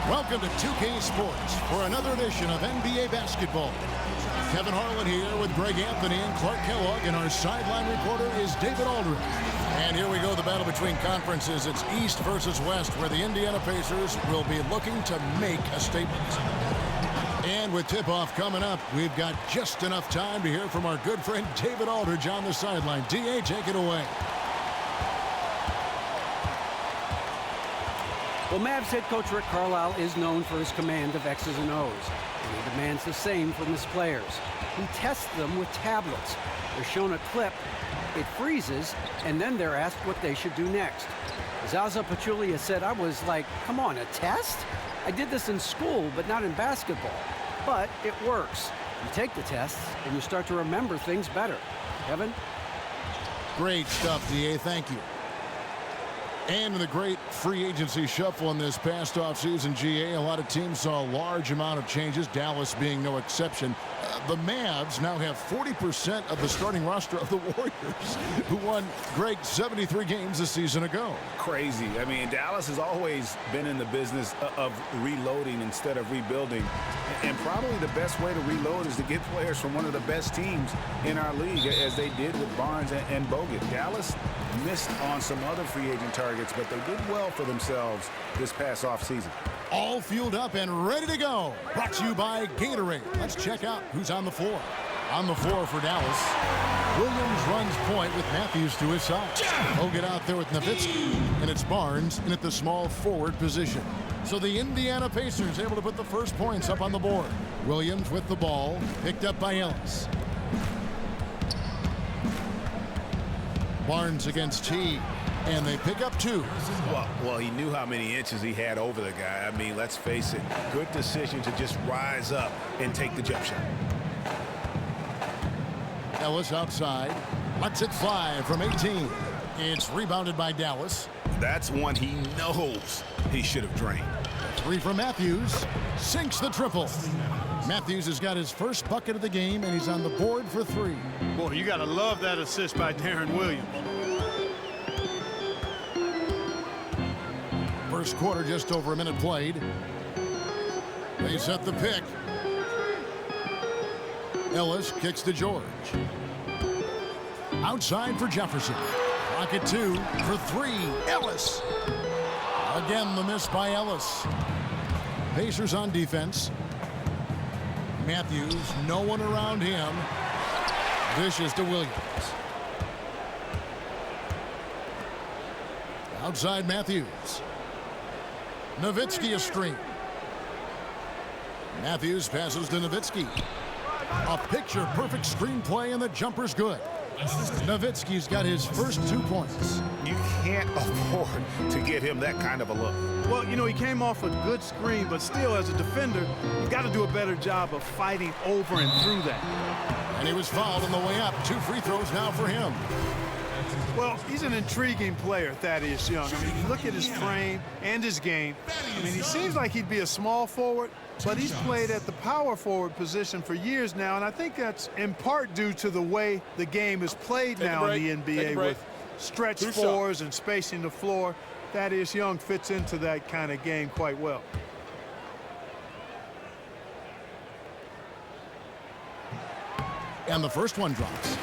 Welcome to 2K Sports for another edition of NBA basketball. Kevin Harlan here with Greg Anthony and Clark Kellogg, and our sideline reporter is David Aldridge. And here we go, the battle between conferences. It's East versus West, where the Indiana Pacers will be looking to make a statement. And with tip-off coming up, we've got just enough time to hear from our good friend David Aldridge on the sideline. D.A., take it away. Well, Mavs head coach Rick Carlisle is known for his command of X's and O's, and he demands the same from his players. He tests them with tablets. They're shown a clip, it freezes, and then they're asked what they should do next. Zaza Pachulia said, "I was like, come on, a test? I did this in school, but not in basketball." But it works. You take the tests, and you start to remember things better. Kevin? Great stuff, D.A. Thank you. And in the great free agency shuffle in this past offseason, GA, a lot of teams saw a large amount of changes, Dallas being no exception. The Mavs now have 40% of the starting roster of the Warriors, who won, Greg, 73 games a season ago. Crazy. I mean, Dallas has always been in the business of reloading instead of rebuilding. And probably the best way to reload is to get players from one of the best teams in our league, as they did with Barnes and Bogut. Dallas missed on some other free agent targets, but they did well for themselves this past offseason. All fueled up and ready to go. Brought to you by Gatorade. Let's check out who's on the floor. On the floor for Dallas, Williams runs point with Matthews to his side. He'll get out there with Nowitzki, and it's Barnes in at the small forward position. So the Indiana Pacers able to put the first points up on the board. Williams with the ball, picked up by Ellis. Barnes against T, and they pick up two. Well, he knew how many inches he had over the guy. I mean, let's face it, good decision to just rise up and take the jump shot. Ellis outside, lets it fly from 18. It's rebounded by Dallas. That's one he knows he should have drained. Three from Matthews, sinks the triple. Matthews has got his first bucket of the game, and he's on the board for three. Boy, you got to love that assist by Darren Williams. First quarter, just over a minute played. They set the pick. Ellis kicks to George. Outside for Jefferson. Rocket two for three. Ellis. Again, the miss by Ellis. Pacers on defense. Matthews, no one around him. Vicious to Williams. Outside Matthews. Nowitzki a screen. Matthews passes to Nowitzki. A picture-perfect screenplay, and the jumper's good. Nowitzki's got his first 2 points. You can't afford to get him that kind of a look. Well, you know, he came off a good screen, but still, as a defender, you got to do a better job of fighting over and through that. And he was fouled on the way up. 2 free throws now for him. Well, he's an intriguing player, Thaddeus Young. I mean, you look at his frame and his game. I mean, he seems like he'd be a small forward, but he's played at the power forward position for years now, and I think that's in part due to the way the game is played now in the NBA with stretch fours and spacing the floor. Thaddeus Young fits into that kind of game quite well. And the first one drops.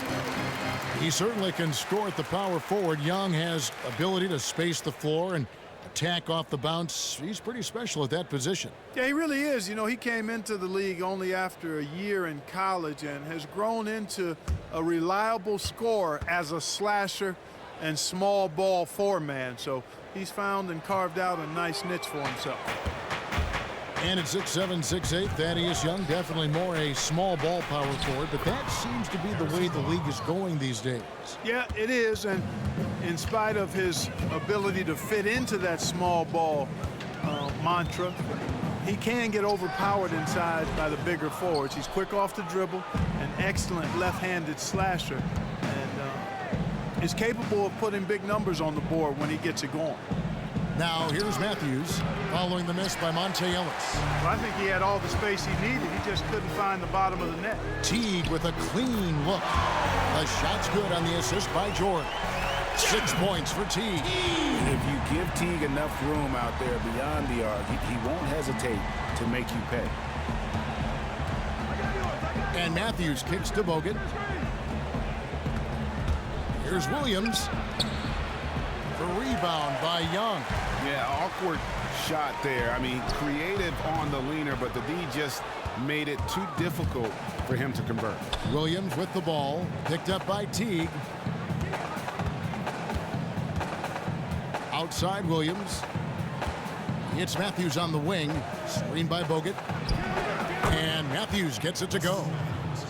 He certainly can score at the power forward. Young has ability to space the floor and attack off the bounce. He's pretty special at that position. Yeah, he really is. You know, he came into the league only after a year in college and has grown into a reliable scorer as a slasher and small ball four-man. So he's found and carved out a nice niche for himself. And at 6'7", 6'8", Thaddeus Young, definitely more a small ball power forward, but that seems to be the way the league is going these days. Yeah, it is, and in spite of his ability to fit into that small ball mantra, he can get overpowered inside by the bigger forwards. He's quick off the dribble, an excellent left-handed slasher, and is capable of putting big numbers on the board when he gets it going. Now here's Matthews following the miss by Monte Ellis. Well, I think he had all the space he needed. He just couldn't find the bottom of the net. Teague with a clean look. The shot's good on the assist by George. 6 points for Teague. If you give give Teague enough room out there beyond the arc, he won't hesitate to make you pay. And Matthews kicks to Bogut. Here's Williams. The rebound by Young. Yeah, awkward shot there. I mean, creative on the leaner, but the D just made it too difficult for him to convert. Williams with the ball, picked up by Teague. Outside Williams. It's Matthews on the wing. Screened by Bogut. And Matthews gets it to go.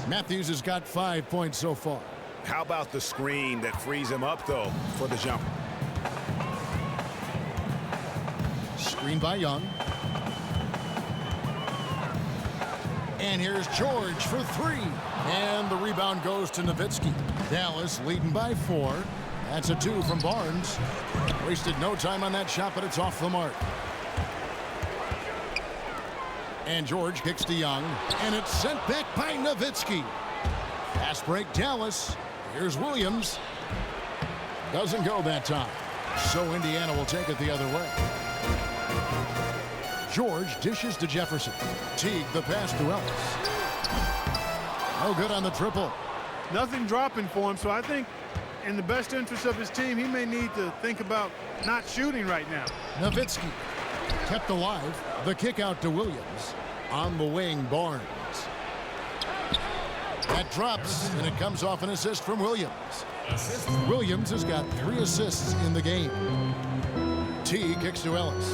Matthews has got 5 points so far. How about the screen that frees him up, though, for the jumper? Screened by Young. And here's George for three. And the rebound goes to Nowitzki. Dallas leading by 4. That's a 2 from Barnes. Wasted no time on that shot, but it's off the mark. And George kicks to Young. And it's sent back by Nowitzki. Fast break Dallas. Here's Williams. Doesn't go that time. So Indiana will take it the other way. George dishes to Jefferson. Teague the pass to Ellis. No good on the triple. Nothing dropping for him, so I think in the best interest of his team, he may need to think about not shooting right now. Nowitzki kept alive. The kick out to Williams. On the wing, Barnes. That drops, and it comes off an assist from Williams. Williams has got 3 assists in the game. T kicks to Ellis.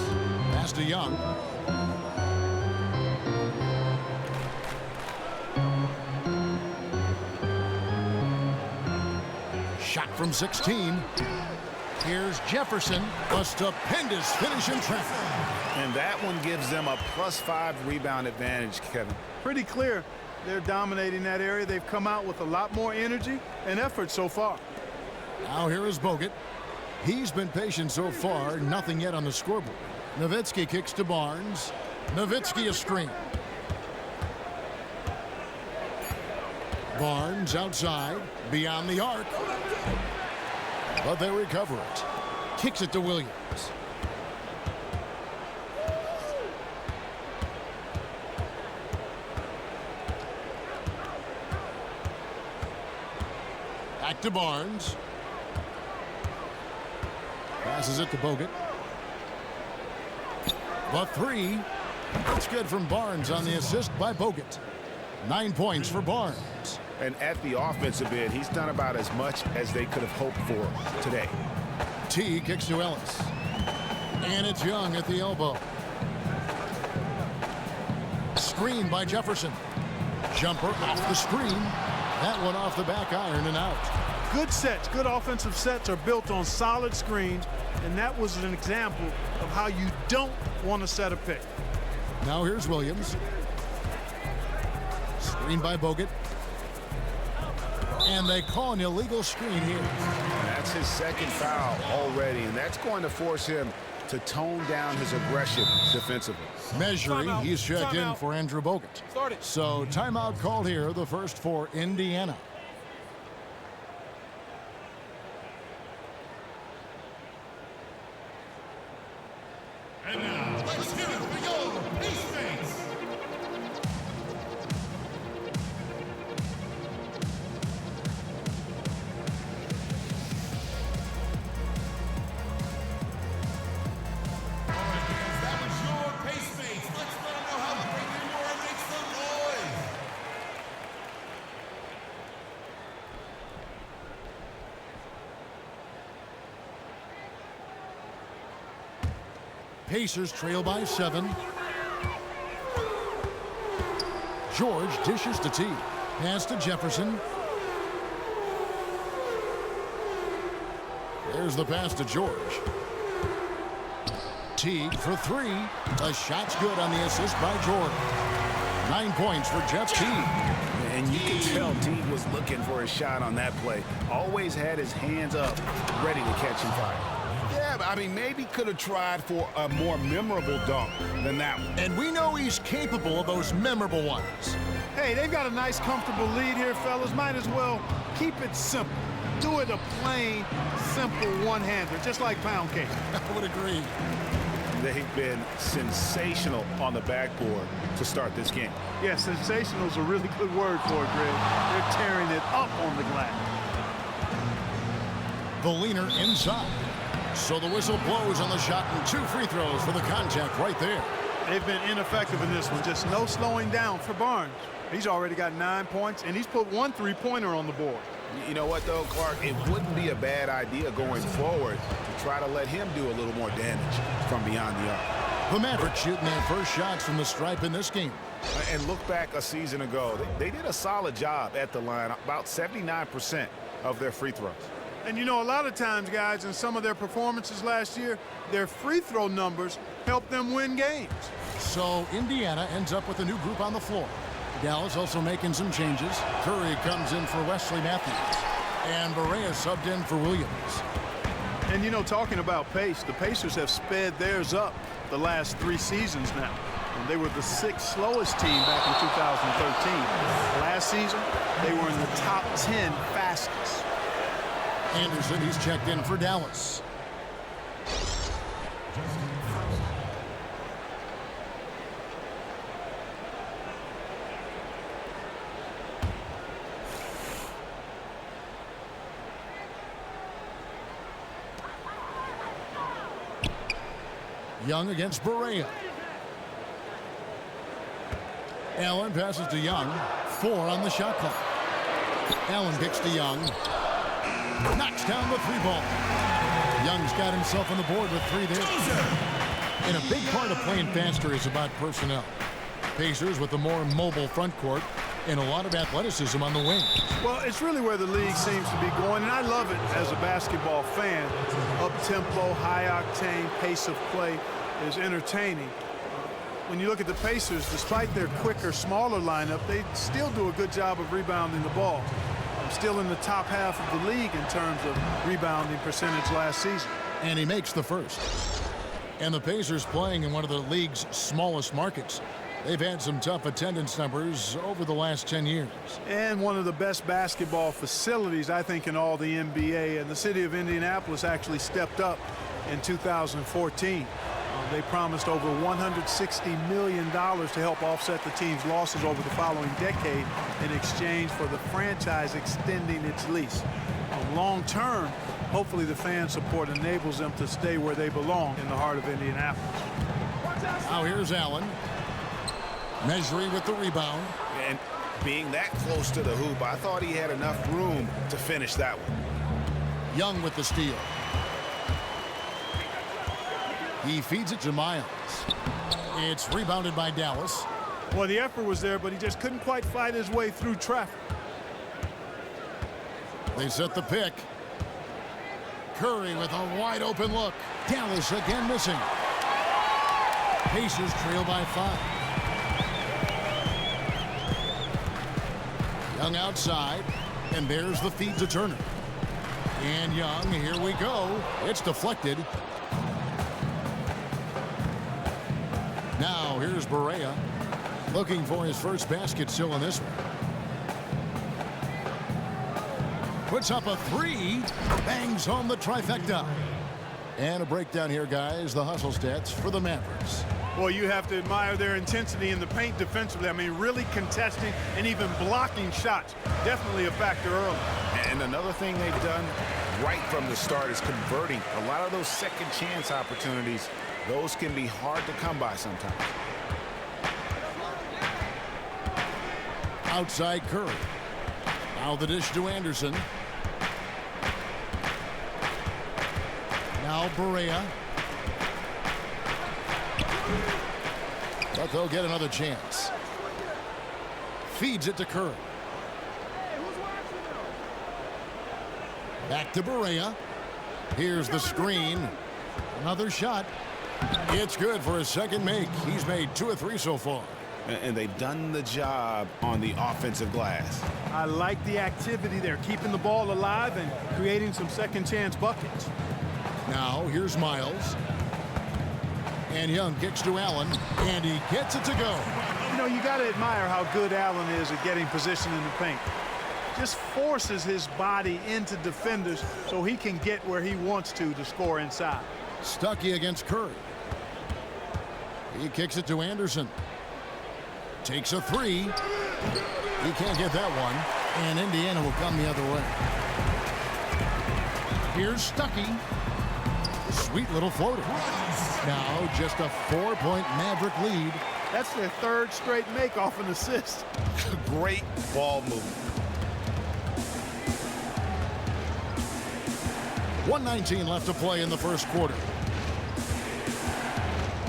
Pass to Young. Shot from 16. Here's Jefferson. A stupendous finish in traffic. And that one gives them a +5 rebound advantage, Kevin. Pretty clear they're dominating that area. They've come out with a lot more energy and effort so far. Now here is Bogut. He's been patient so far. Nothing yet on the scoreboard. Nowitzki kicks to Barnes. Nowitzki a screen. Barnes outside, beyond the arc. But they recover it. Kicks it to Williams. Back to Barnes. Passes it to Bogut. The 3. It's good from Barnes on the assist by Bogut. 9 points for Barnes. And at the offensive end, he's done about as much as they could have hoped for today. T kicks to Ellis. And it's Young at the elbow. Screen by Jefferson. Jumper off the screen. That one off the back iron and out. Good sets, good offensive sets are built on solid screens, and that was an example of how you don't want to set a pick. Now here's Williams. Screen by Bogut. And they call an illegal screen here. That's his second foul already, and that's going to force him to tone down his aggression defensively. Measuring, he's checked in for Andrew Bogut. So timeout called here, the first for Indiana. And now, let's hear it for your Peacemates. That was your Peacemates. Let's let them know how great you are. Make some noise. Pacers trail by 7. George dishes to T. Pass to Jefferson. There's the pass to George. Teague for 3. The shot's good on the assist by George. 9 points for Jeff Teague. And you can tell Teague was looking for a shot on that play. Always had his hands up, ready to catch and fire. Yeah, but I mean, maybe could have tried for a more memorable dunk than that one. And we know he's capable of those memorable ones. Hey, they've got a nice, comfortable lead here, fellas. Might as well keep it simple. do it a plain, simple one-hander, just like pound cake. I would agree. They've been sensational on the backboard to start this game. Yeah, sensational is a really good word for it, Greg. They're tearing it up on the glass. The leaner inside. So the whistle blows on the shot and 2 free throws for the contact right there. They've been ineffective in this one. Just no slowing down for Barnes. He's already got 9 points, and he's put 1 3-pointer on the board. You know what, though, Clark? It wouldn't be a bad idea going forward to try to let him do a little more damage from beyond the arc. The Mavericks shooting their first shots from the stripe in this game. And look back a season ago. They did a solid job at the line, about 79% of their free throws. And, you know, a lot of times, guys, in some of their performances last year, their free throw numbers helped them win games. So Indiana ends up with a new group on the floor. Dallas also making some changes. Curry comes in for Wesley Matthews. And Barea subbed in for Williams. And, you know, talking about pace, the Pacers have sped theirs up the last 3 seasons now. And they were the 6th slowest team back in 2013. Last season, they were in the top 10 fastest. Anderson, he's checked in for Dallas. Young against Barea. Allen passes to Young. 4 on the shot clock. Allen kicks to Young. Knocks down the 3-ball. Young's got himself on the board with 3 there. And a big part of playing faster is about personnel. Pacers with a more mobile front court and a lot of athleticism on the wing. Well, it's really where the league seems to be going, and I love it as a basketball fan. Up-tempo, high-octane pace of play is entertaining. When you look at the Pacers, despite their quicker, smaller lineup, they still do a good job of rebounding the ball. Still in the top half of the league in terms of rebounding percentage last season. And he makes the first. And the Pacers playing in one of the league's smallest markets. They've had some tough attendance numbers over the last 10 years. And one of the best basketball facilities, I think, in all the NBA. And the city of Indianapolis actually stepped up in 2014. They promised over $160 million to help offset the team's losses over the following decade in exchange for the franchise extending its lease. Long term, hopefully the fan support enables them to stay where they belong in the heart of Indianapolis. Now here's Allen. Measuring with the rebound. And being that close to the hoop, I thought he had enough room to finish that one. Young with the steal. He feeds it to Miles. It's rebounded by Dallas. Well, the effort was there, but he just couldn't quite fight his way through traffic. They set the pick. Curry with a wide open look. Dallas again missing. Pacers trail by 5. Young outside, and there's the feed to Turner. And Young, here we go. It's deflected. Now here's Barea looking for his first basket still in this one. Puts up a 3, bangs home the trifecta. And a breakdown here, guys, the hustle stats for the Mavericks. Well, you have to admire their intensity in the paint defensively. I mean, really contesting and even blocking shots. Definitely a factor early. And another thing they've done right from the start is converting a lot of those second chance opportunities. Those can be hard to come by sometimes. Outside Curry. Now the dish to Anderson. Now Barea. But they'll get another chance. Feeds it to Curry. Back to Barea. Here's the screen. Another shot. It's good for his second make. He's made 2 of 3 so far. And they've done the job on the offensive glass. I like the activity there, keeping the ball alive and creating some second chance buckets. Now here's Miles. And Young kicks to Allen, and he gets it to go. You know, you got to admire how good Allen is at getting position in the paint. just forces his body into defenders so he can get where he wants to score inside. Stuckey against Curry. He kicks it to Anderson. Takes a three. He can't get that one. And Indiana will come the other way. Here's Stuckey. Sweet little floater. Now just a 4-point Maverick lead. That's their third straight make off an assist. Great ball movement. 1:19 left to play in the first quarter.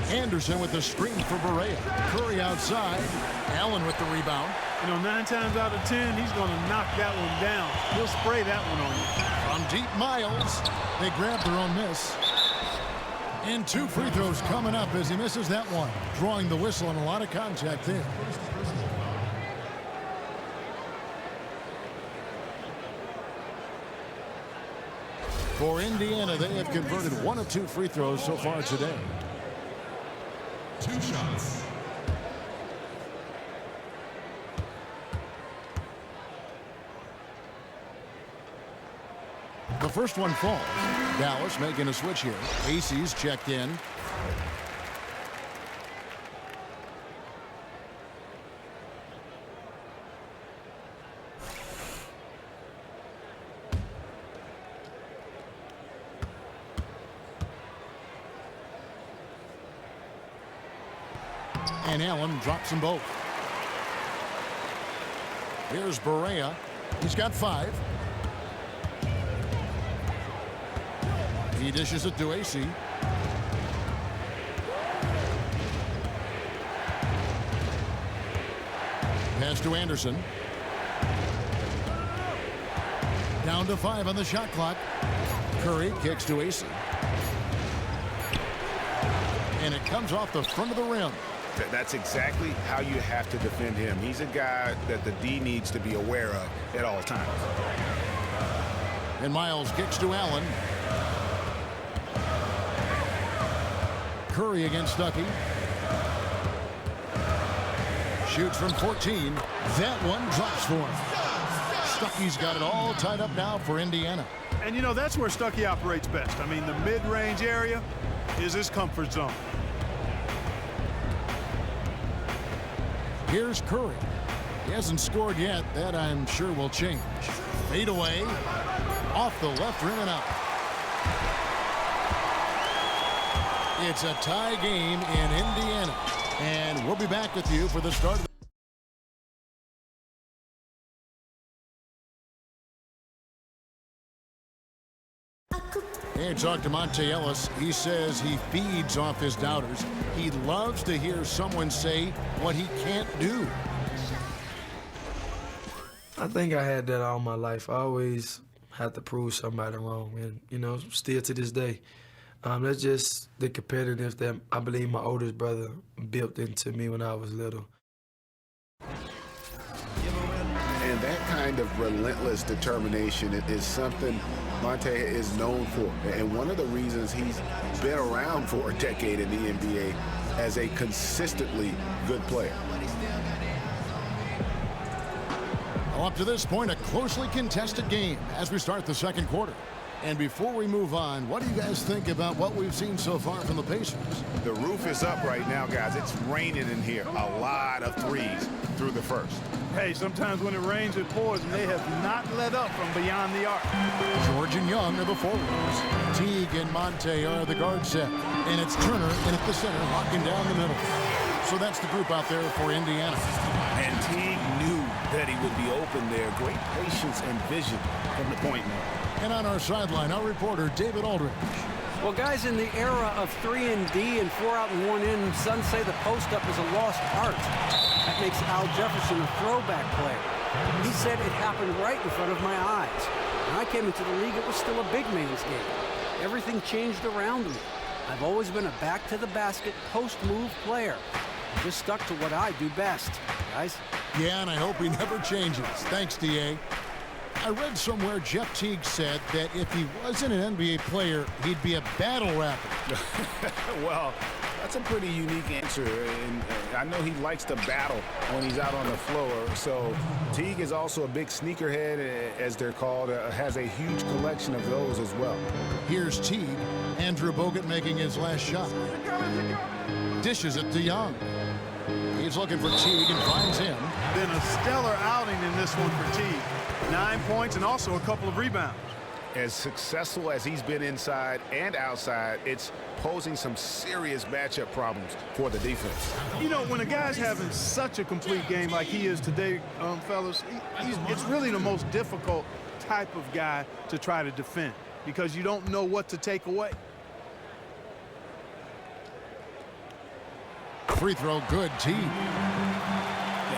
Anderson with the screen for Barea. Curry outside. Allen with the rebound. You know, 9 times out of 10, he's going to knock that one down. He'll spray that one on you. From deep, Miles. They grab their own miss. And 2 free throws coming up as he misses that one. Drawing the whistle and a lot of contact there. For Indiana, they have converted 1 of 2 free throws so far today. 2 shots. The first one falls. Dallas making a switch here. Acey's checked in. And Allen drops them both. Here's Barea. He's got 5. He dishes it to Acey. Pass to Anderson. Down to 5 on the shot clock. Curry kicks to Acey. And it comes off the front of the rim. That's exactly how you have to defend him. He's a guy that the D needs to be aware of at all times. And Miles kicks to Allen. Curry against Stuckey. Shoots from 14. That one drops for him. Stuckey's got it all tied up now for Indiana. And, you know, that's where Stuckey operates best. I mean, the mid-range area is his comfort zone. Here's Curry. He hasn't scored yet. That, I'm sure, will change. Fade away. Off the left rim and out. It's a tie game in Indiana. And we'll be back with you for the start of the Hey, talk to Monte Ellis. He says he feeds off his doubters. He loves to hear someone say what he can't do. I think I had that all my life. I always had to prove somebody wrong, and, you know, still to this day. That's just the competitiveness that I believe my oldest brother built into me when I was little. And that kind of relentless determination is something Monte is known for. And one of the reasons he's been around for a decade in the NBA as a consistently good player. Well, up to this point, a closely contested game as we start the second quarter. And before we move on, what do you guys think about what we've seen so far from the Pacers? The roof is up right now, guys. It's raining in here. A lot of threes through the first. Hey, sometimes when it rains, it pours, and they have not let up from beyond the arc. George and Young are the forwards. Teague and Monte are the guard set. And it's Turner in at the center, locking down the middle. So that's the group out there for Indiana. And Teague knew that he would be open there. Great patience and vision from the point man. And on our sideline, our reporter, David Aldridge. Well, guys, in the era of 3 and D and 4 out and 1 in, some say the post-up is a lost art. That makes Al Jefferson a throwback player. He said it happened right in front of my eyes. When I came into the league, it was still a big man's game. Everything changed around me. I've always been a back-to-the-basket, post-move player. I just stuck to what I do best, guys. Yeah, and I hope he never changes. Thanks, D.A. I read somewhere Jeff Teague said that if he wasn't an NBA player, he'd be a battle rapper. Well, That's a pretty unique answer, and I know he likes to battle when he's out on the floor. So Teague is also a big sneakerhead, as they're called, has a huge collection of those as well. Here's Teague. Andrew Bogut making his last shot. Dishes it to Young. He's looking for Teague and finds him. Been a stellar outing in this one for Teague. 9 points and also a couple of rebounds. As successful as he's been inside and outside, it's posing some serious matchup problems for the defense. You know, when a guy's having such a complete game like he is today, fellas, it's really the most difficult type of guy to try to defend because you don't know what to take away. Free throw good, Teague.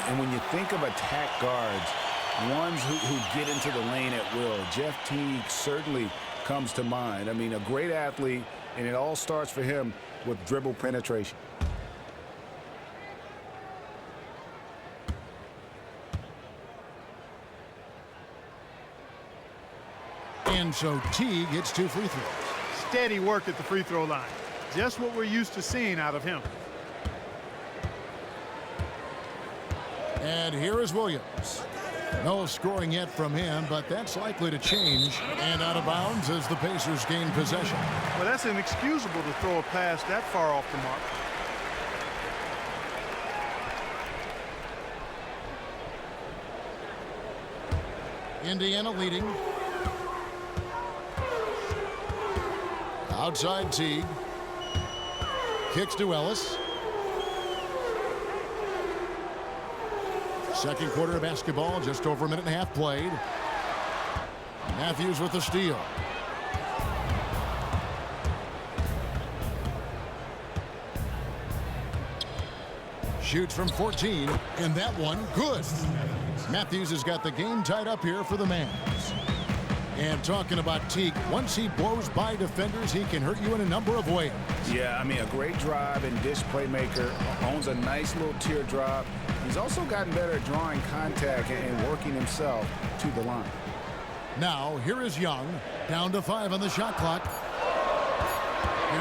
And when you think of attack guards, ones who get into the lane at will, Jeff Teague certainly comes to mind. I mean, a great athlete, and it all starts for him with dribble penetration. And so Teague hits 2 free throws. Steady work at the free throw line. Just what we're used to seeing out of him. And here is Williams. No scoring yet from him, but that's likely to change. And out of bounds as the Pacers gain possession. Well, that's inexcusable to throw a pass that far off the mark. Indiana leading. Outside Teague. Kicks to Ellis. Second quarter of basketball, just over a minute and a half played. Matthews with the steal. Shoots from 14, and that one good. Matthews has got the game tied up here for the Mavs. And talking about Teague, once he blows by defenders, he can hurt you in a number of ways. Yeah, I mean, a great drive and dish playmaker, owns a nice little teardrop. He's also gotten better at drawing contact and working himself to the line. Now, here is Young, down to 5 on the shot clock.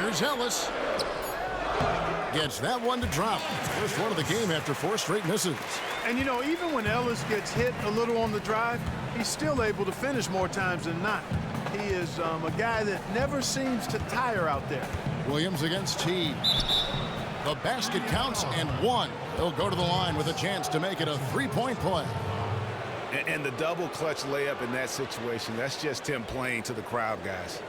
Here's Ellis. Gets that one to drop. First one of the game after 4 straight misses. And, you know, even when Ellis gets hit a little on the drive, he's still able to finish more times than not. He is a guy that never seems to tire out there. Williams against Teague. The basket counts and 1. He'll go to the line with a chance to make it a 3-point play. And the double clutch layup in that situation, that's just him playing to the crowd, guys.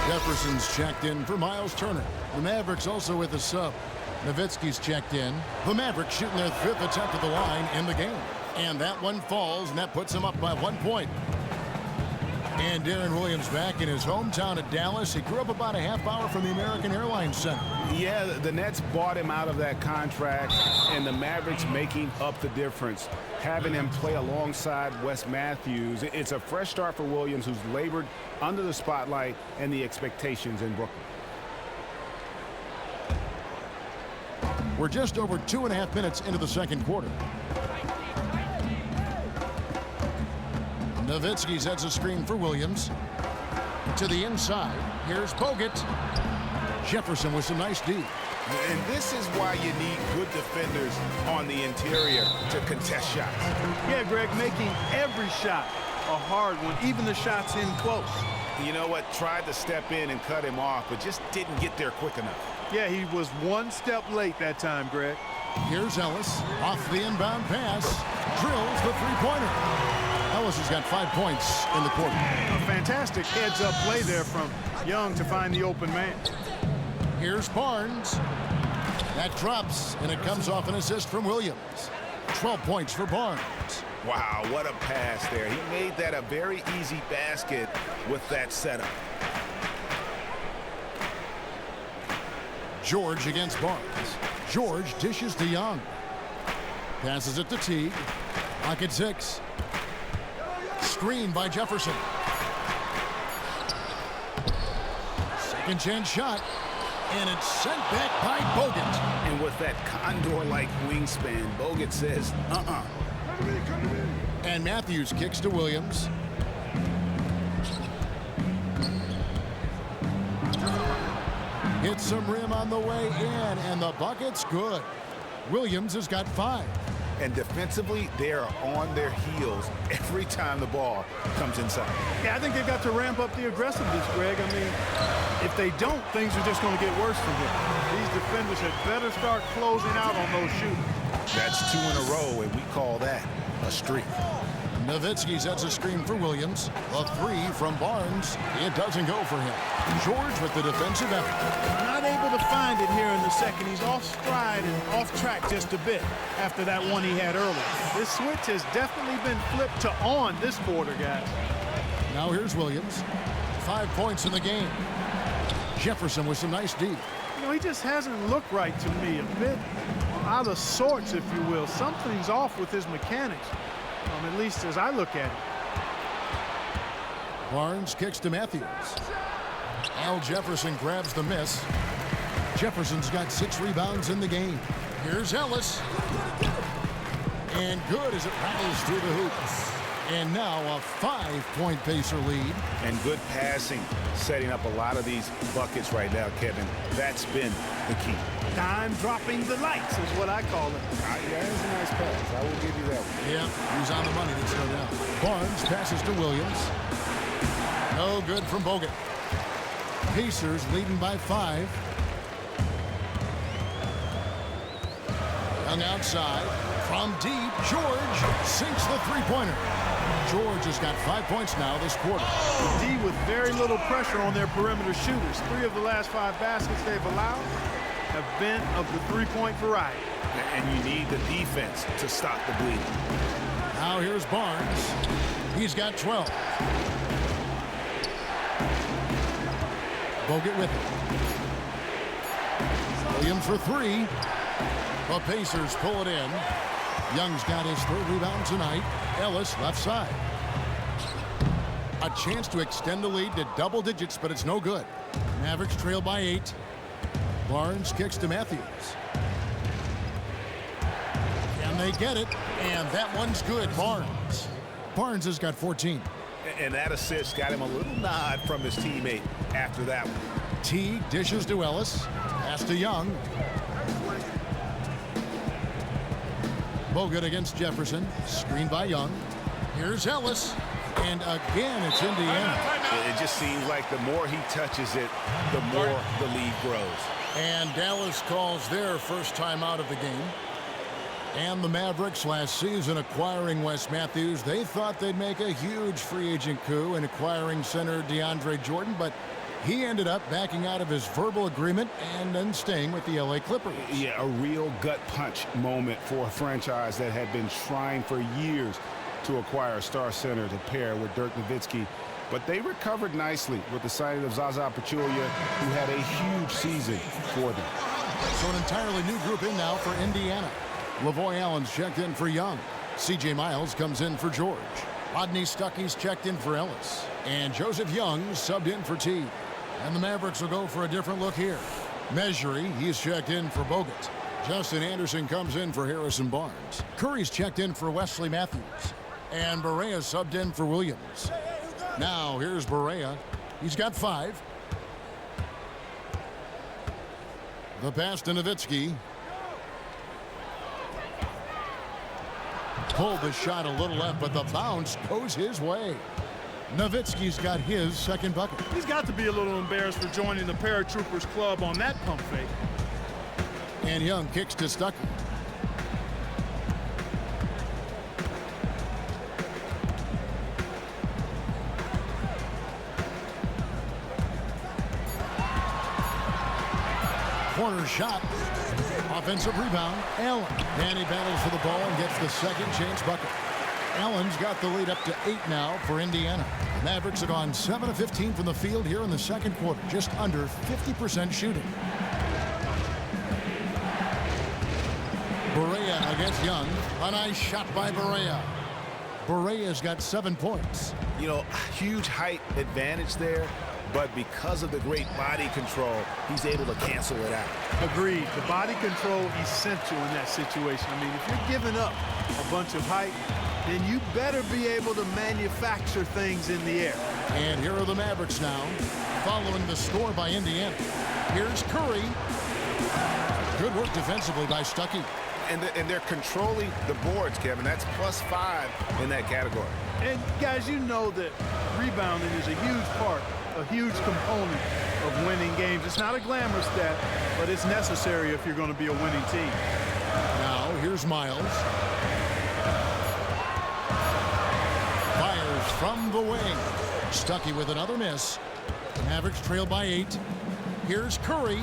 Jefferson's checked in for Miles Turner. The Mavericks also with a sub. Nowitzki's checked in. The Mavericks shooting their 5th attempt at the line in the game. And that one falls, and that puts them up by 1 point. And Darren Williams back in his hometown of Dallas. He grew up about a half hour from the American Airlines Center. Yeah, the Nets bought him out of that contract, and the Mavericks making up the difference, having him play alongside Wes Matthews. It's a fresh start for Williams, who's labored under the spotlight and the expectations in Brooklyn. We're just over 2.5 minutes into the second quarter. Nowitzki sets a screen for Williams. To the inside. Here's Bogut. Jefferson with some nice D. And this is why you need good defenders on the interior to contest shots. Yeah, Greg, making every shot a hard one, even the shots in close. You know what? Tried to step in and cut him off, but just didn't get there quick enough. Yeah, he was 1 step late that time, Greg. Here's Ellis. Off the inbound pass. Drills the three-pointer. Ellis has got 5 points in the quarter. A fantastic heads-up play there from Young to find the open man. Here's Barnes. That drops, and it comes off an assist from Williams. 12 points for Barnes. Wow, what a pass there. He made that a very easy basket with that setup. George against Barnes. George dishes to Young. Passes it to Teague. Pocket 6. Screen by Jefferson. Second chance shot. And it's sent back by Bogut. And with that condor-like wingspan, Bogut says, And Matthews kicks to Williams. Hits some rim on the way in, and the bucket's good. Williams has got 5. And defensively, they are on their heels every time the ball comes inside. Yeah, I think they've got to ramp up the aggressiveness, Greg. I mean, if they don't, things are just going to get worse from here. These defenders had better start closing out on those shooters. That's 2 in a row, and we call that a streak. Nowitzki sets a screen for Williams. A 3 from Barnes. It doesn't go for him. George with the defensive effort. Not able to find it here in the second. He's off stride and off track just a bit after that one he had earlier. This switch has definitely been flipped to on this quarter, guys. Now here's Williams. 5 points in the game. Jefferson with some nice D. You know, he just hasn't looked right to me. A bit out of sorts, if you will. Something's off with his mechanics, at least as I look at it. Barnes kicks to Matthews. Al Jefferson grabs the miss. Jefferson's got 6 rebounds in the game. Here's Ellis. And good as it rattles through the hoop. And now a 5-point Pacer lead. And good passing, setting up a lot of these buckets right now, Kevin. That's been the key. Time dropping the lights is what I call it. Yeah, that's a nice pass. I will give you that one. Yeah, he's on the money, there's no doubt. Barnes passes to Williams. No good from Bogut. Pacers leading by 5. Young outside. From deep, George sinks the three-pointer. George has got 5 points now this quarter. D with very little pressure on their perimeter shooters. 3 of the last 5 baskets they've allowed have been of the three-point variety. And you need the defense to stop the bleeding. Now here's Barnes. He's got 12. Bogut with it. Williams for 3. The Pacers pull it in. Young's got his 3rd rebound tonight. Ellis left side. A chance to extend the lead to double digits, but it's no good. Mavericks trail by 8. Barnes kicks to Matthews. And they get it, and that one's good. Barnes has got 14. And that assist got him a little nod from his teammate after that one. T dishes to Ellis. Pass to Young. Bogut against Jefferson. Screen by Young. Here's Ellis. And again, it's Indiana. It just seems like the more he touches it, the more the lead grows. And Dallas calls their first time out of the game. And the Mavericks last season acquiring Wes Matthews, they thought they'd make a huge free agent coup in acquiring center DeAndre Jordan, but he ended up backing out of his verbal agreement and then staying with the LA Clippers. Yeah, a real gut punch moment for a franchise that had been trying for years to acquire a star center to pair with Dirk Nowitzki. But they recovered nicely with the signing of Zaza Pachulia, who had a huge season for them. So an entirely new group in now for Indiana. Lavoy Allen's checked in for Young. C.J. Miles comes in for George. Rodney Stuckey's checked in for Ellis. And Joseph Young subbed in for T. And the Mavericks will go for a different look here. Measury, he's checked in for Bogut. Justin Anderson comes in for Harrison Barnes. Curry's checked in for Wesley Matthews. And Barea subbed in for Williams. Now here's Barea. He's got 5. The pass to Nowitzki. Pulled the shot a little left, but the bounce goes his way. Nowitzki's got his 2nd bucket. He's got to be a little embarrassed for joining the Paratroopers club on that pump fake. And Young kicks to Stuckey. Corner shot. Offensive rebound. Allen. And he battles for the ball and gets the 2nd chance bucket. Allen's got the lead up to 8 now for Indiana. The Mavericks have gone 7 of 15 from the field here in the 2nd quarter. Just under 50% shooting. Barea against Young. A nice shot by Barea. Barea's got 7 points. You know, huge height advantage there, but because of the great body control, he's able to cancel it out. Agreed. The body control essential in that situation. I mean, if you're giving up a bunch of height, then you better be able to manufacture things in the air. And here are the Mavericks now, following the score by Indiana. Here's Curry. Good work defensively by Stuckey. And they're controlling the boards, Kevin. That's +5 in that category. And, guys, you know that rebounding is a huge part, a huge component of winning games. It's not a glamorous stat, but it's necessary if you're going to be a winning team. Now, here's Miles. Fires from the wing. Stuckey with another miss. The Mavericks trail by 8. Here's Curry.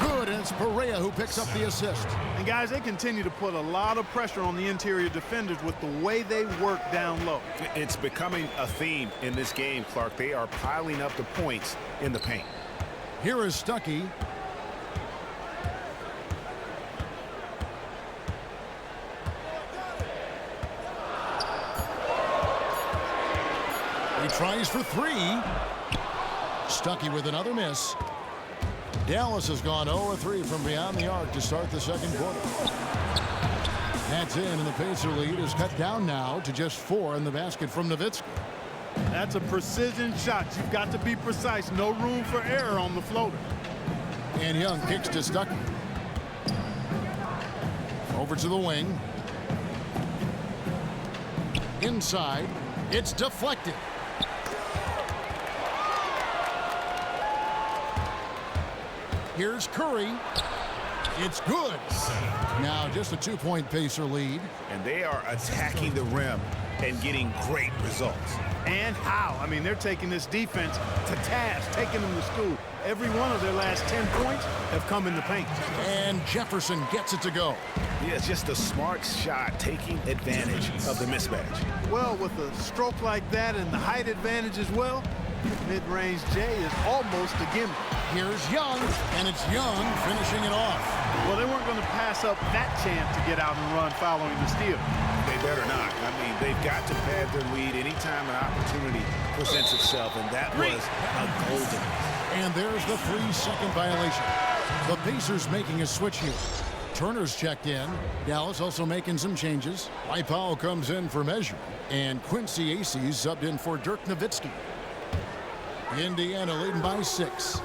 Good, and it's Perea who picks up the assist. And, guys, they continue to put a lot of pressure on the interior defenders with the way they work down low. It's becoming a theme in this game, Clark. They are piling up the points in the paint. Here is Stuckey. He tries for 3. Stuckey with another miss. Dallas has gone 0-3 from beyond the arc to start the second quarter. That's in, and the Pacer lead is cut down now to just 4 in the basket from Nowitzki. That's a precision shot. You've got to be precise. No room for error on the floater. And Young kicks to Stuckey. Over to the wing. Inside. It's deflected. Here's Curry. It's good. Now just a 2-point Pacer lead. And they are attacking the rim and getting great results. And how? I mean, they're taking this defense to task, taking them to school. Every one of their last 10 points have come in the paint. And Jefferson gets it to go. Yeah, it's just a smart shot, taking advantage of the mismatch. Well, with a stroke like that and the height advantage as well, mid-range J is almost a gimme. Here's Young, and it's Young finishing it off. Well, they weren't going to pass up that chance to get out and run following the steal. They better not. I mean, they've got to pad their lead anytime an opportunity presents itself, and that was a golden. And there's the 3-second violation. The Pacers making a switch here. Turner's checked in. Dallas also making some changes. Mike Powell comes in for measure. And Quincy Acey's subbed in for Dirk Nowitzki. Indiana leading by 6.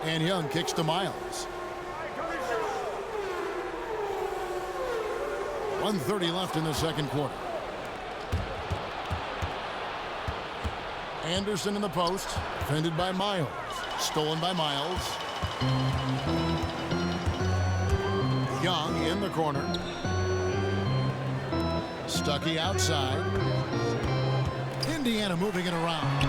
And Young kicks to Miles. 1:30 left in the second quarter. Anderson in the post, defended by Miles. Stolen by Miles. Young in the corner. Stuckey outside. Indiana moving it around.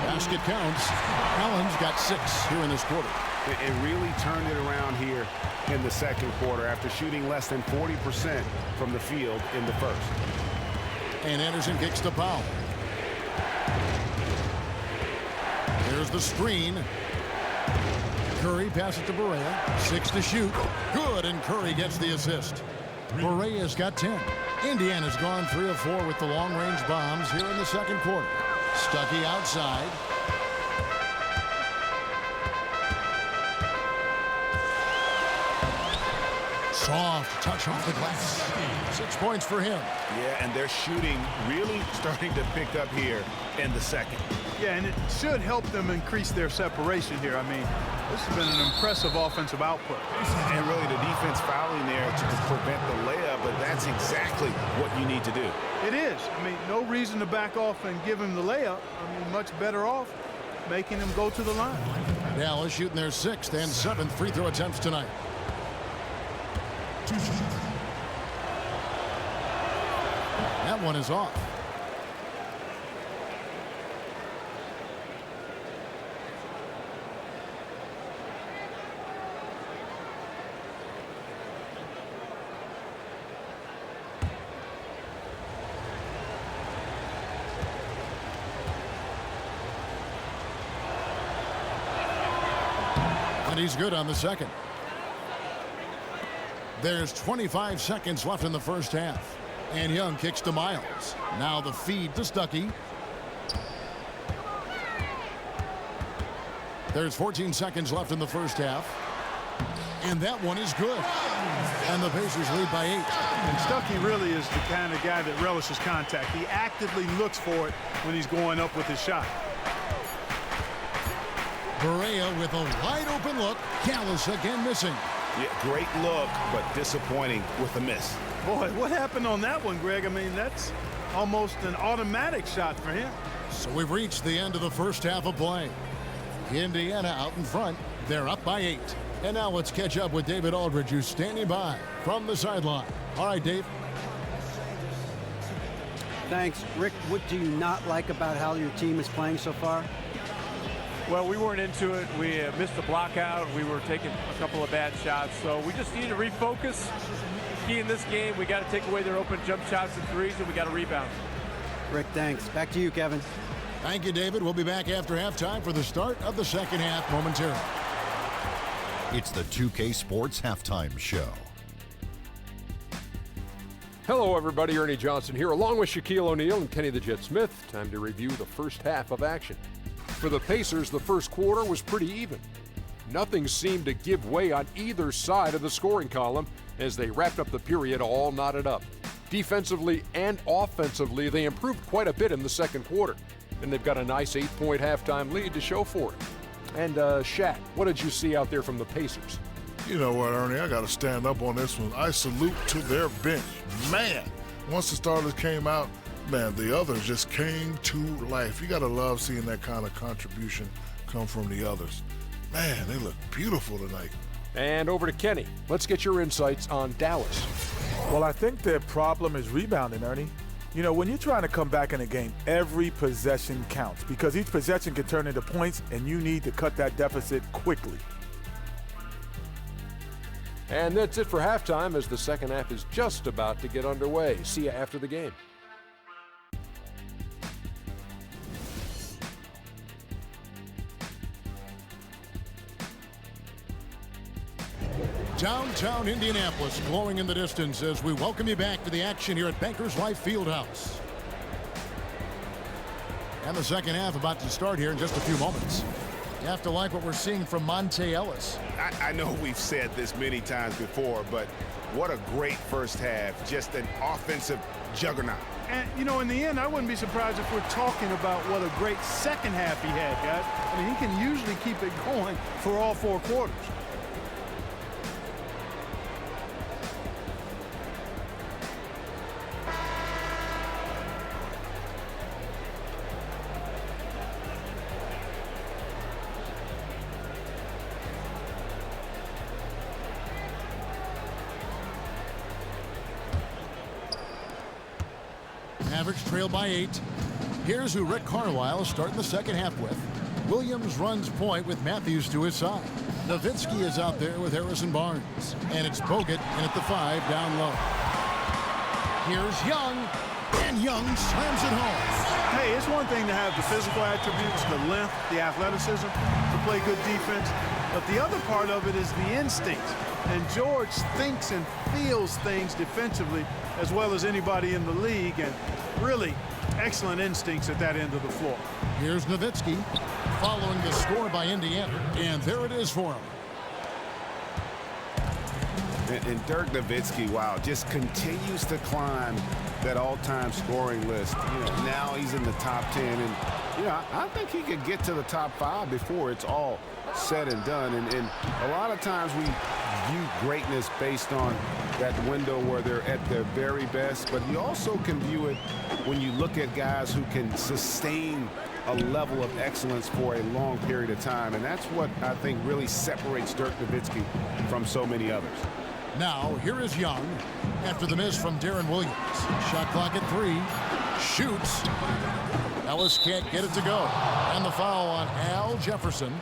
Basket counts. Allen's got 6 here in this quarter. It really turned it around here in the second quarter after shooting less than 40% from the field in the first. And Anderson kicks to Powell. There's the screen. Curry passes to Perea. 6 to shoot. Good, and Curry gets the assist. Perea's got 10. Indiana's gone 3 of 4 with the long-range bombs here in the second quarter. Stuckey outside. Soft touch off the glass. 6 points for him. Yeah, and their shooting really starting to pick up here in the second. Yeah, and it should help them increase their separation here. I mean, this has been an impressive offensive output. And really the defense fouling there to prevent the layup, but that's exactly what you need to do. It is. I mean, no reason to back off and give him the layup. I mean, much better off making him go to the line. Dallas shooting their 6th and 7th free throw attempts tonight. That one is off. And he's good on the second. There's 25 seconds left in the first half. And Young kicks to Miles. Now the feed to Stuckey. There's 14 seconds left in the first half. And that one is good. And the Pacers lead by 8. And Stuckey really is the kind of guy that relishes contact. He actively looks for it when he's going up with his shot. Barea with a wide open look. Gallus again missing. Yeah, great look, but disappointing with a miss. Boy, what happened on that one, Greg? I mean, that's almost an automatic shot for him. So we've reached the end of the first half of play. Indiana out in front. They're up by 8. And now let's catch up with David Aldridge, who's standing by from the sideline. All right, Dave. Thanks. Rick, what do you not like about how your team is playing so far? Well, we weren't into it. We missed the block out. We were taking a couple of bad shots. So we just need to refocus. Key in this game, we got to take away their open jump shots and threes, and we got to rebound. Rick, thanks. Back to you, Kevin. Thank you, David. We'll be back after halftime for the start of the second half momentarily. It's the 2K Sports Halftime Show. Hello, everybody. Ernie Johnson here, along with Shaquille O'Neal and Kenny the Jet Smith. Time to review the first half of action. For the Pacers, the first quarter was pretty even. Nothing seemed to give way on either side of the scoring column as they wrapped up the period all knotted up. Defensively and offensively, they improved quite a bit in the second quarter, and they've got a nice 8-point halftime lead to show for it. And Shaq, what did you see out there from the Pacers? You know what, Ernie, I got to stand up on this one. I salute to their bench. Man, once the starters came out, man, the others just came to life. You got to love seeing that kind of contribution come from the others. Man, they look beautiful tonight. And over to Kenny. Let's get your insights on Dallas. Well, I think their problem is rebounding, Ernie. You know, when you're trying to come back in a game, every possession counts because each possession can turn into points, and you need to cut that deficit quickly. And that's it for halftime as the second half is just about to get underway. See you after the game. Downtown Indianapolis glowing in the distance as we welcome you back to the action here at Bankers Life Fieldhouse. And the second half about to start here in just a few moments. You have to like what we're seeing from Monte Ellis. I know we've said this many times before, but what a great first half. Just an offensive juggernaut. And, you know, in the end, I wouldn't be surprised if we're talking about what a great second half he had, guys. I mean, he can usually keep it going for all 4 quarters. Mavericks trail by 8. Here's who Rick Carlisle is starting the second half with. Williams runs point with Matthews to his side. Nowitzki is out there with Harrison Barnes. And it's Bogut in at the 5 down low. Here's Young. And Young slams it home. Hey, it's one thing to have the physical attributes, the length, the athleticism, to play good defense. But the other part of it is the instinct. And George thinks and feels things defensively as well as anybody in the league, and really excellent instincts at that end of the floor. Here's Nowitzki following the score by Indiana, and there it is for him. And Dirk Nowitzki, wow, just continues to climb that all-time scoring list. You know, now he's in the top 10, and you know, I think he could get to the top 5 before it's all said and done. And a lot of times we view greatness based on that window where they're at their very best, but you also can view it when you look at guys who can sustain a level of excellence for a long period of time, and that's what I think really separates Dirk Nowitzki from so many others. Now, here is Young after the miss from Darren Williams. Shot clock at 3. Shoots. Ellis can't get it to go. And the foul on Al Jefferson.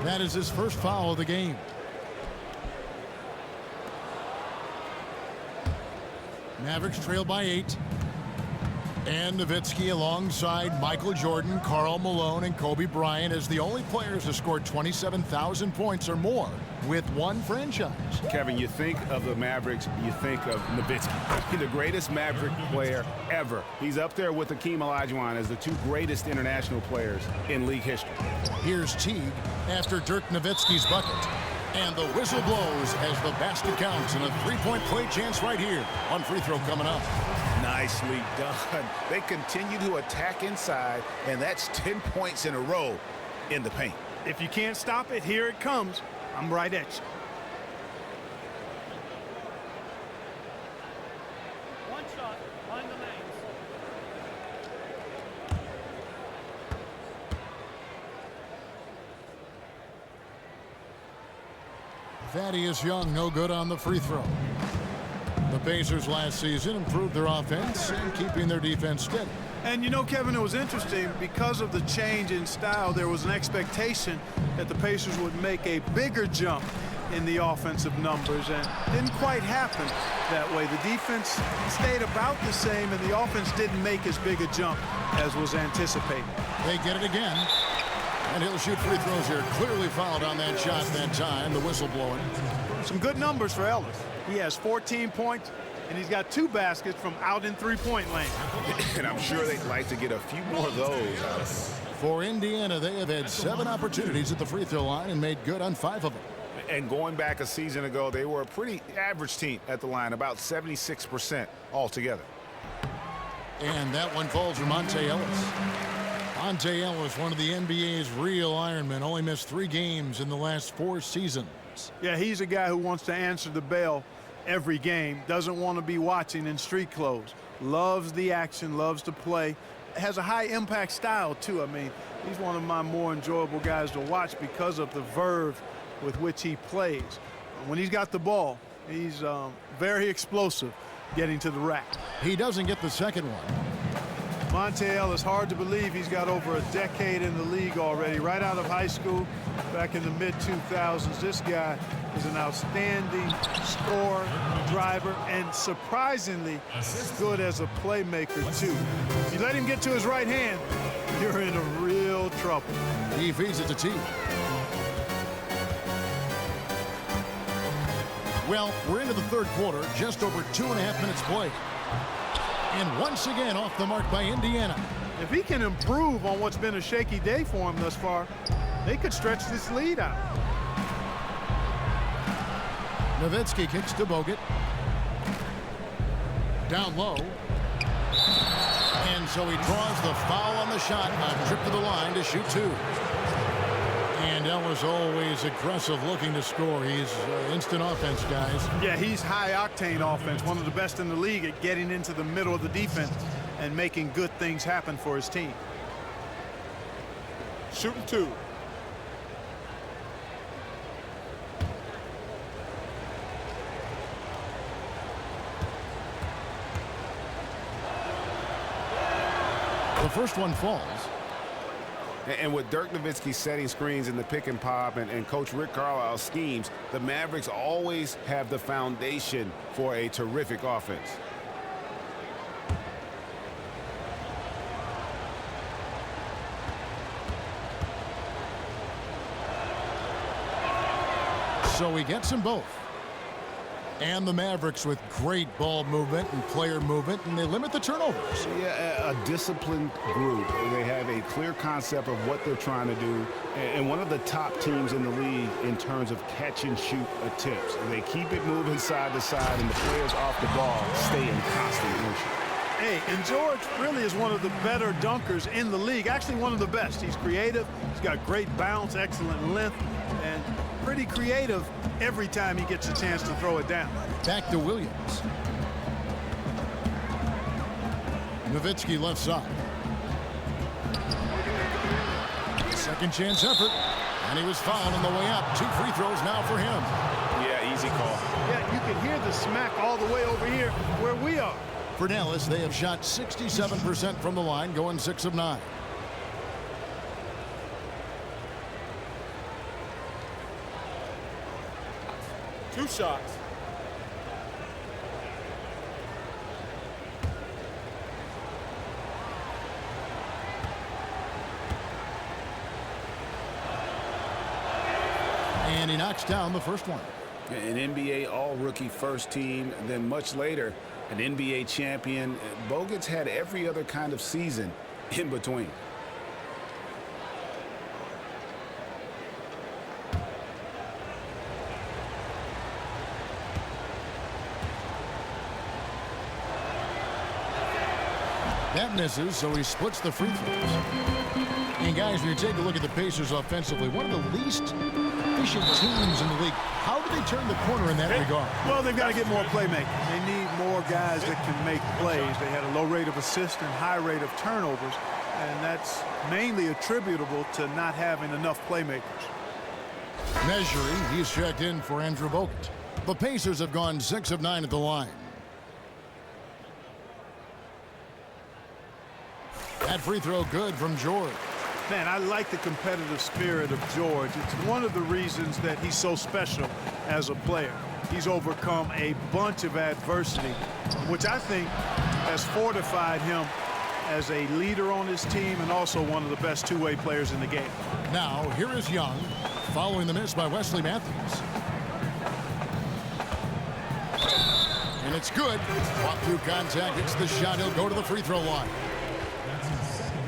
That is his first foul of the game. Mavericks trail by 8. And Nowitzki alongside Michael Jordan, Karl Malone, and Kobe Bryant as the only players to score 27,000 points or more with one franchise. Kevin, you think of the Mavericks, you think of Nowitzki, the greatest Maverick player ever. He's up there with Hakeem Olajuwon as the 2 greatest international players in league history. Here's Teague after Dirk Nowitzki's bucket. And the whistle blows as the basket counts, and a three-point play chance right here. One free throw coming up. Nicely done. They continue to attack inside, and that's 10 points in a row in the paint. If you can't stop it, here it comes. I'm right at you. One shot, find the lanes. Thaddeus Young, no good on the free throw. The Pacers last season improved their offense and keeping their defense steady. And you know, Kevin, it was interesting because of the change in style. There was an expectation that the Pacers would make a bigger jump in the offensive numbers, and didn't quite happen that way. The defense stayed about the same, and the offense didn't make as big a jump as was anticipated. They get it again, and he'll shoot free throws here. Clearly fouled on that shot that time. The whistle blowing. Some good numbers for Ellis. He has 14 points, and he's got 2 baskets from out in three-point lane. And I'm sure they'd like to get a few more of those. For Indiana, they have had 7 opportunities at the free throw line and made good on 5 of them. And going back a season ago, they were a pretty average team at the line, about 76% altogether. And that one falls for Monte Ellis. Monte Ellis, one of the NBA's real Ironmen, only missed 3 games in the last 4 seasons. Yeah, he's a guy who wants to answer the bell every game, doesn't want to be watching in street clothes, loves the action, loves to play, has a high impact style too. I mean, he's one of my more enjoyable guys to watch because of the verve with which he plays. When he's got the ball, he's very explosive getting to the rack. He doesn't get the second one. Monte Ellis, hard to believe he's got over a decade in the league already, right out of high school back in the mid-2000s. This guy is an outstanding scorer, driver, and surprisingly good as a playmaker too. If you let him get to his right hand, you're in a real trouble. He feeds it to T. Well, we're into the third quarter, just over 2.5 minutes played. And once again off the mark by Indiana. If he can improve on what's been a shaky day for him thus far, they could stretch this lead out. Nowitzki kicks to Bogut. Down low. And so he draws the foul on the shot. A trip to the line to shoot 2. And Ellis always aggressive, looking to score. He's instant offense, guys. Yeah, he's high-octane offense, one of the best in the league at getting into the middle of the defense and making good things happen for his team. Shooting 2. The first one falls. And with Dirk Nowitzki setting screens in the pick and pop and Coach Rick Carlisle's schemes, the Mavericks always have the foundation for a terrific offense. So he gets them both. And the Mavericks with great ball movement and player movement, and they limit the turnovers. Yeah, a disciplined group. They have a clear concept of what they're trying to do, and one of the top teams in the league in terms of catch and shoot attempts. They keep it moving side to side, and the players off the ball stay in constant motion. Hey, and George really is one of the better dunkers in the league, actually one of the best. He's creative, he's got great bounce, excellent length, and pretty creative every time he gets a chance to throw it down. Back to Williams. Nowitzki left side. Second chance effort, and he was fouled on the way up. 2 free throws now for him. Yeah, easy call. Yeah, you can hear the smack all the way over here where we are. For Dallas, they have shot 67% from the line, going 6 of 9. Two shots. And he knocks down the first one. An NBA all-rookie first team, then much later, an NBA champion. Bogut's had every other kind of season in between. That misses, so he splits the free throws. And guys, when you take a look at the Pacers offensively, one of the least efficient teams in the league. How do they turn the corner in that regard? Well, they've got to get more playmaking. They need more guys that can make plays. They had a low rate of assists and high rate of turnovers, and that's mainly attributable to not having enough playmakers. Measuring, he's checked in for Andrew Bogut. The Pacers have gone 6 of 9 at the line. That free throw good from George. Man, I like the competitive spirit of George. It's one of the reasons that he's so special as a player. He's overcome a bunch of adversity, which I think has fortified him as a leader on his team and also one of the best two-way players in the game. Now, here is Young, following the miss by Wesley Matthews. And it's good. Walk through contact, hits the shot. He'll go to the free throw line.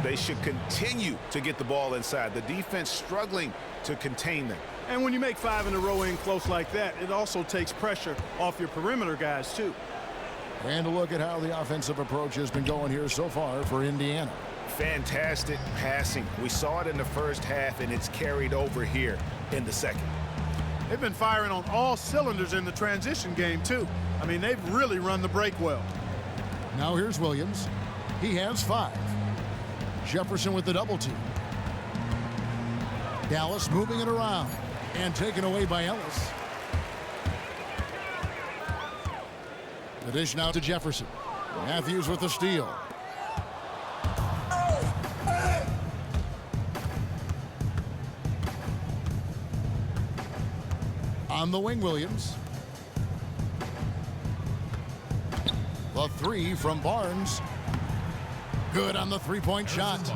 They should continue to get the ball inside. The defense struggling to contain them. And when you make 5 in a row in close like that, it also takes pressure off your perimeter guys, too. And a look at how the offensive approach has been going here so far for Indiana. Fantastic passing. We saw it in the first half, and it's carried over here in the second. They've been firing on all cylinders in the transition game, too. I mean, they've really run the break well. Now here's Williams. He has 5. Jefferson with the double team. Dallas moving it around and taken away by Ellis. The dish now to Jefferson. Matthews with the steal. On the wing, Williams. The 3 from Barnes. Good on the three-point shot.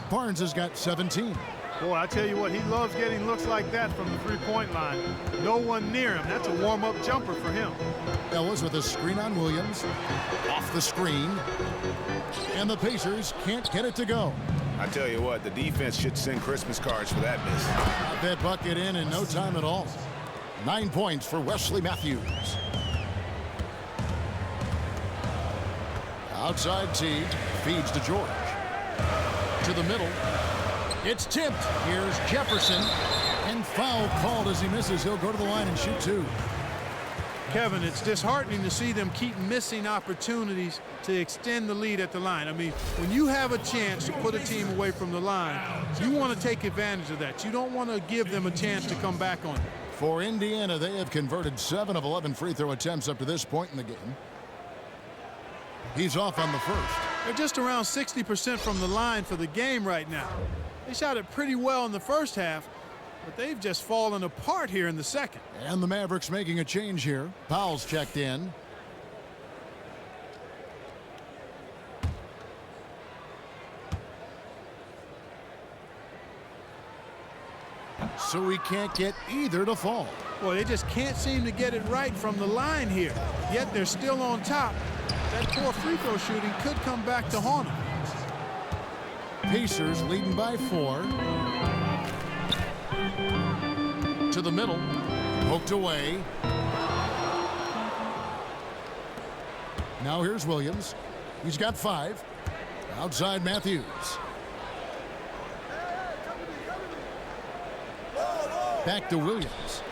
Barnes has got 17. Boy, I tell you what, he loves getting looks like that from the three-point line. No one near him. That's a warm-up jumper for him. Ellis with a screen on Williams. Off the screen. And the Pacers can't get it to go. I tell you what, the defense should send Christmas cards for that miss. Got that bucket in no time at all. 9 points for Wesley Matthews. Outside Teague feeds to George. To the middle. It's tipped. Here's Jefferson. And foul called as he misses. He'll go to the line and shoot 2. Kevin, it's disheartening to see them keep missing opportunities to extend the lead at the line. I mean, when you have a chance to put a team away from the line, you want to take advantage of that. You don't want to give them a chance to come back on it. For Indiana, they have converted 7 of 11 free throw attempts up to this point in the game. He's off on the first. They're just around 60% from the line for the game right now. They shot it pretty well in the first half, but they've just fallen apart here in the second. And the Mavericks making a change here. Powell's checked in. So we can't get either to fall. Well, they just can't seem to get it right from the line here. Yet they're still on top. That poor free throw shooting could come back to haunt them. Pacers leading by 4. To the middle. Poked away. Now here's Williams. He's got 5. Outside Matthews. Back to Williams.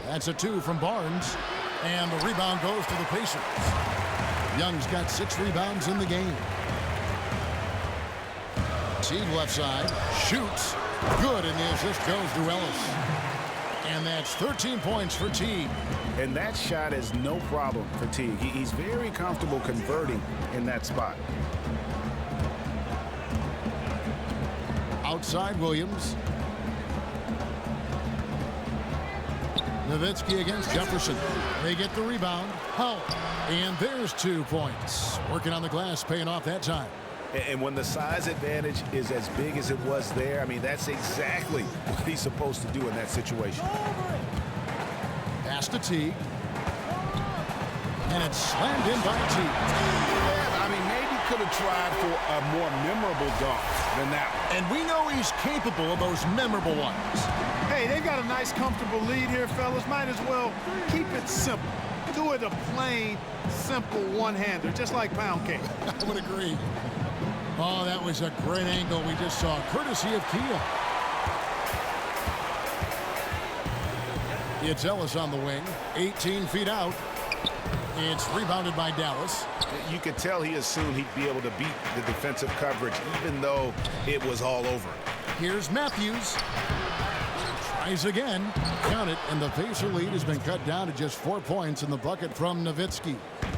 That's a 2 from Barnes. And the rebound goes to the Pacers. Young's got 6 rebounds in the game. Teague left side. Shoots. Good, and the assist goes to Ellis. And that's 13 points for Teague. And that shot is no problem for Teague. He's very comfortable converting in that spot. Outside Williams. Nowitzki against Jefferson. They get the rebound. Oh, and there's 2 points. Working on the glass, paying off that time. And when the size advantage is as big as it was there, I mean, that's exactly what he's supposed to do in that situation. Pass to Teague. And it's slammed in by Teague. Yeah, I mean, maybe could have tried for a more memorable dunk than that one. And we know he's capable of those memorable ones. Hey, they've got a nice, comfortable lead here, fellas. Might as well keep it simple. do it a plain, simple one-hander, just like pound cake. I would agree. Oh, that was a great angle we just saw, courtesy of Kia. It's Ellis on the wing, 18 feet out. It's rebounded by Dallas. You could tell he assumed he'd be able to beat the defensive coverage, even though it was all over. Here's Matthews. Tries again. Count it, and the Pacer lead has been cut down to just 4 points in the bucket from Nowitzki.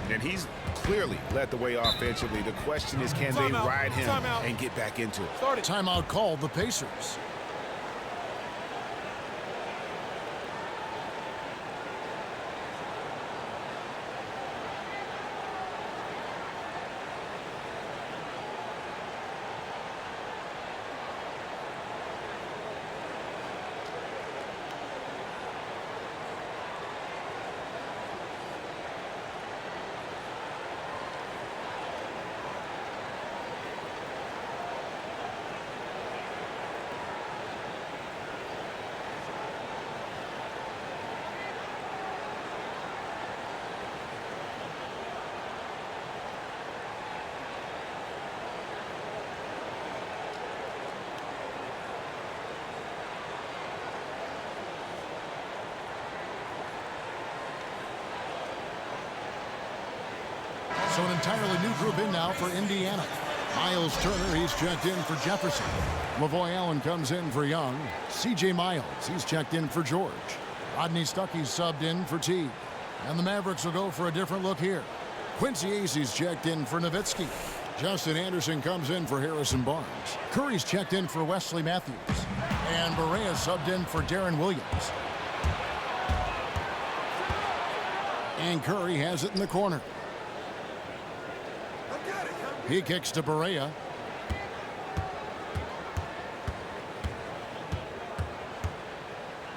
And he's clearly led the way offensively. The question is, can they ride him and get back into it? Timeout called the Pacers. So an entirely new group in now for Indiana. Miles Turner, he's checked in for Jefferson. Lavoy Allen comes in for Young. C.J. Miles, he's checked in for George. Rodney Stuckey's subbed in for Teague. And the Mavericks will go for a different look here. Quincy Acey's checked in for Nowitzki. Justin Anderson comes in for Harrison Barnes. Curry's checked in for Wesley Matthews. And Barea subbed in for Darren Williams. And Curry has it in the corner. He kicks to Barea.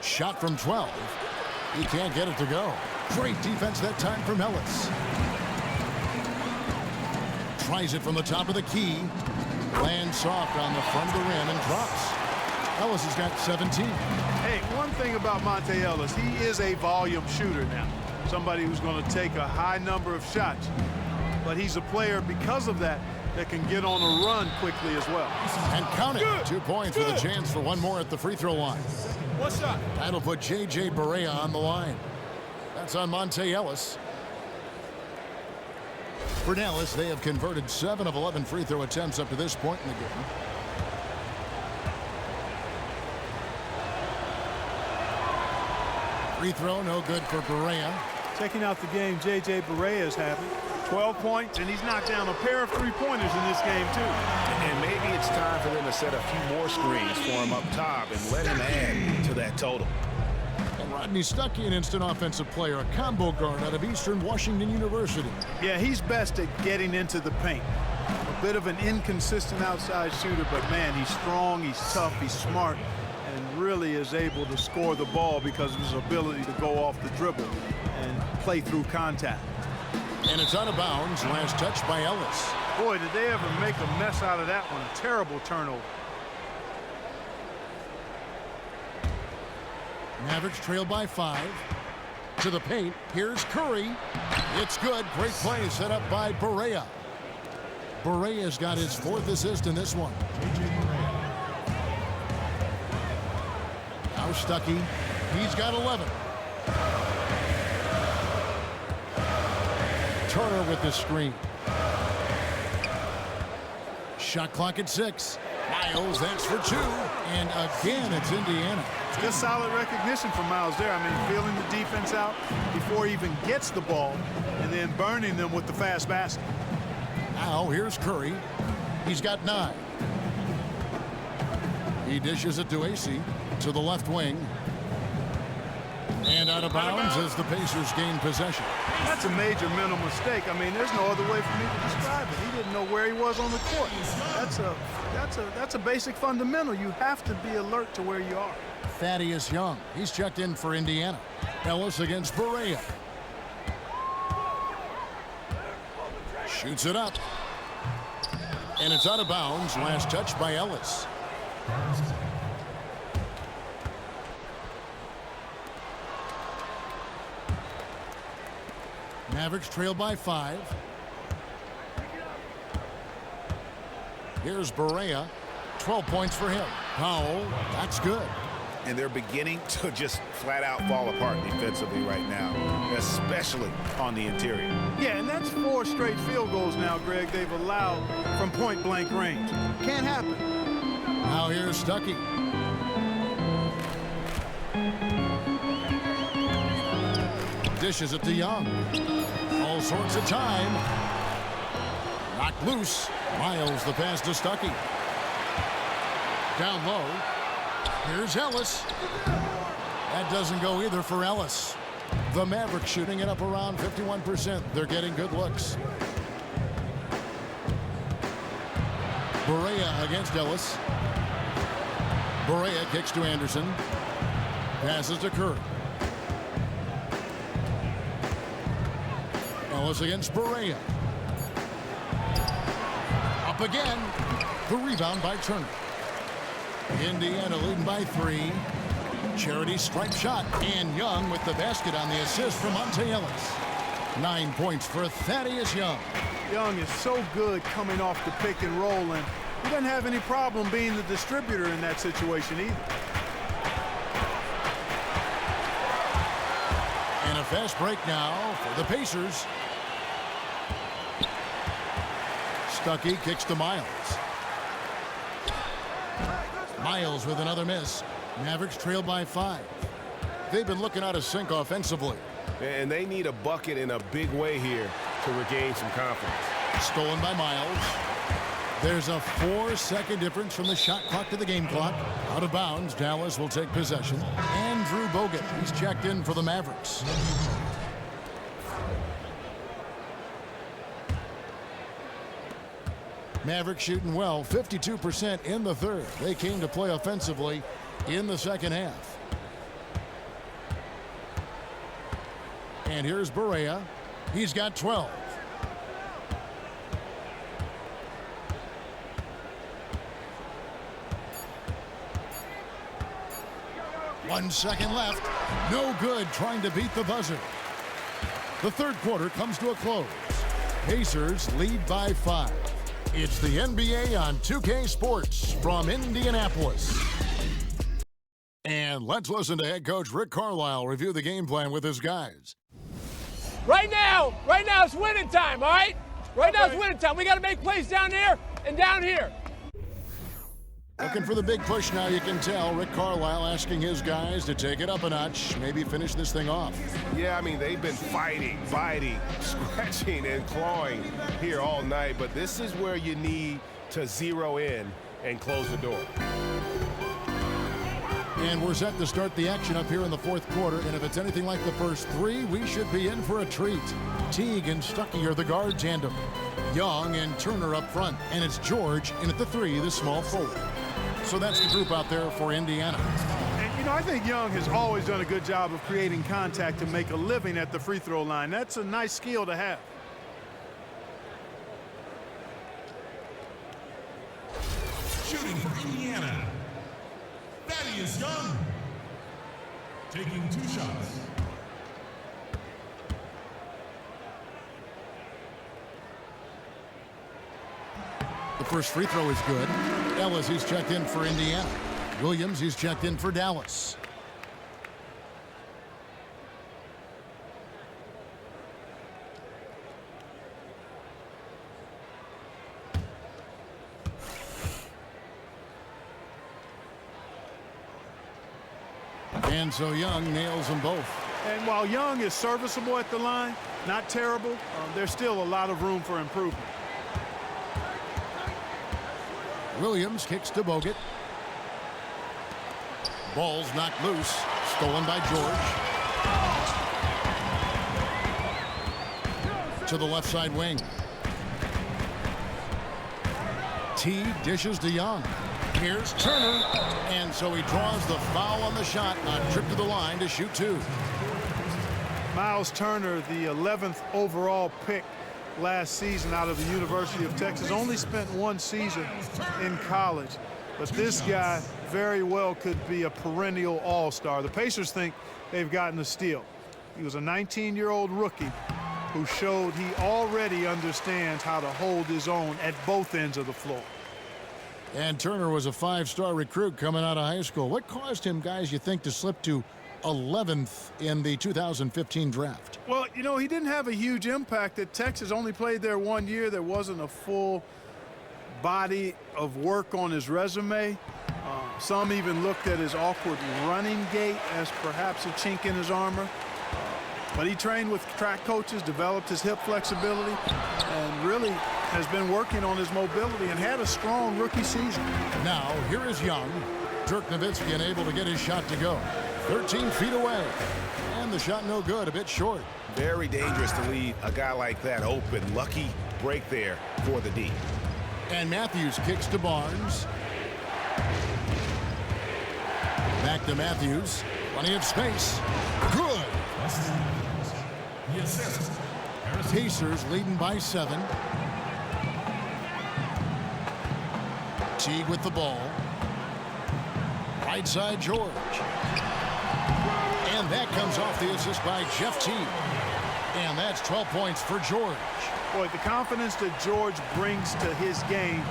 Shot from 12. He can't get it to go. Great defense that time from Ellis. Tries it from the top of the key. Lands soft on the front of the rim and drops. Ellis has got 17. Hey, one thing about Monte Ellis, he is a volume shooter now. Somebody who's going to take a high number of shots. But he's a player because of that can get on a run quickly as well. And count it. 2 points with a chance for one more at the free throw line. One shot. That'll put J.J. Barea on the line. That's on Monte Ellis. For Dallas, they have converted 7 of 11 free throw attempts up to this point in the game. Free throw, no good for Barea. Checking out the game J.J. Barea is having. 12 points, and he's knocked down a pair of three-pointers in this game, too. And maybe it's time for them to set a few more screens for him up top and let him add to that total. And Rodney Stuckey, an instant offensive player, a combo guard out of Eastern Washington University. Yeah, he's best at getting into the paint. A bit of an inconsistent outside shooter, but, man, he's strong, he's tough, he's smart, and really is able to score the ball because of his ability to go off the dribble and play through contact. And it's out of bounds. Last touch by Ellis. Boy, did they ever make a mess out of that one. A terrible turnover. Mavericks trail by 5. To the paint. Here's Curry. It's good. Great play set up by Barea. Barea's got his 4th assist in this one. Now Stuckey. He's got 11. Turner with the screen. Shot clock at 6. Miles, that's for 2. And again, it's Indiana. Good solid recognition from Miles there. I mean, feeling the defense out before he even gets the ball and then burning them with the fast basket. Now, here's Curry. He's got 9. He dishes it to Acey to the left wing. And out of bounds as the Pacers gain possession. That's a major mental mistake. I mean, there's no other way for me to describe it. He didn't know where he was on the court. That's a basic fundamental. You have to be alert to where you are. Thaddeus Young, he's checked in for Indiana. Ellis against Barea. Shoots it up. And it's out of bounds. Last touch by Ellis. Mavericks trail by 5. Here's Barea. 12 points for him. Powell, that's good. And they're beginning to just flat out fall apart defensively right now, especially on the interior. Yeah, and that's 4 straight field goals now, Greg, they've allowed from point-blank range. Can't happen. Now here's Stuckey. Dishes it to Young. All sorts of time. Knocked loose. Miles the pass to Stuckey. Down low. Here's Ellis. That doesn't go either for Ellis. The Mavericks shooting it up around 51%. They're getting good looks. Barea against Ellis. Barea kicks to Anderson. Passes to Kerr. Ellis against Barea. Up again. The rebound by Turner. Indiana leading by 3. Charity stripe shot. And Young with the basket on the assist from Monte Ellis. 9 points for Thaddeus Young. Young is so good coming off the pick and roll, and he doesn't have any problem being the distributor in that situation either. And a fast break now for the Pacers. Stuckey kicks to Miles. Miles with another miss. Mavericks trail by 5. They've been looking out of sync offensively. And they need a bucket in a big way here to regain some confidence. Stolen by Miles. There's a 4-second difference from the shot clock to the game clock. Out of bounds, Dallas will take possession. Andrew Bogut, he's checked in for the Mavericks. Mavericks shooting well, 52% in the third. They came to play offensively in the second half. And here's Barea. He's got 12. One second left. No good trying to beat the buzzer. The third quarter comes to a close. Pacers lead by 5. It's the NBA on 2K Sports from Indianapolis. And let's listen to head coach Rick Carlisle review the game plan with his guys. Right now it's winning time, all right? Right now it's winning time. We got to make plays down there and down here. Looking for the big push now, you can tell. Rick Carlisle asking his guys to take it up a notch, maybe finish this thing off. Yeah, I mean, they've been fighting, biting, scratching, and clawing here all night, but this is where you need to zero in and close the door. And we're set to start the action up here in the fourth quarter, and if it's anything like the first 3, we should be in for a treat. Teague and Stuckey are the guard tandem. Young and Turner up front, and it's George in at the 3, the small forward. So that's the group out there for Indiana. And, you know, I think Young has always done a good job of creating contact to make a living at the free throw line. That's a nice skill to have. Shooting for Indiana, Thaddeus Young. Taking 2 shots. The first free throw is good. Ellis, he's checked in for Indiana. Williams, he's checked in for Dallas. And so Young nails them both. And while Young is serviceable at the line, not terrible, there's still a lot of room for improvement. Williams kicks to Bogut. Ball's knocked loose. Stolen by George. To the left side wing. T dishes to Young. Here's Turner. And so he draws the foul on the shot on trip to the line to shoot 2. Miles Turner, the 11th overall pick last season out of the University of Texas, only spent 1 season in college. But this guy very well could be a perennial all-star. The Pacers think they've gotten a steal. He was a 19-year-old rookie, who showed he already understands how to hold his own at both ends of the floor. And Turner was a 5-star recruit coming out of high school. What caused him, guys, you think, to slip to 11th in the 2015 draft? Well, you know, he didn't have a huge impact at Texas. Only played there 1 year. There wasn't a full body of work on his resume. Some even looked at his awkward running gait as perhaps a chink in his armor. But he trained with track coaches, developed his hip flexibility, and really has been working on his mobility and had a strong rookie season. Now, here is Young. Dirk Nowitzki unable to get his shot to go. 13 feet away. And the shot no good, a bit short. Very dangerous to leave a guy like that open. Lucky break there for the D. And Matthews kicks to Barnes. Back to Matthews. Plenty of space. Good. Pacers leading by 7. Teague with the ball. Right side George. And that comes off the assist by Jeff Teague. And that's 12 points for George. Boy, the confidence that George brings to his game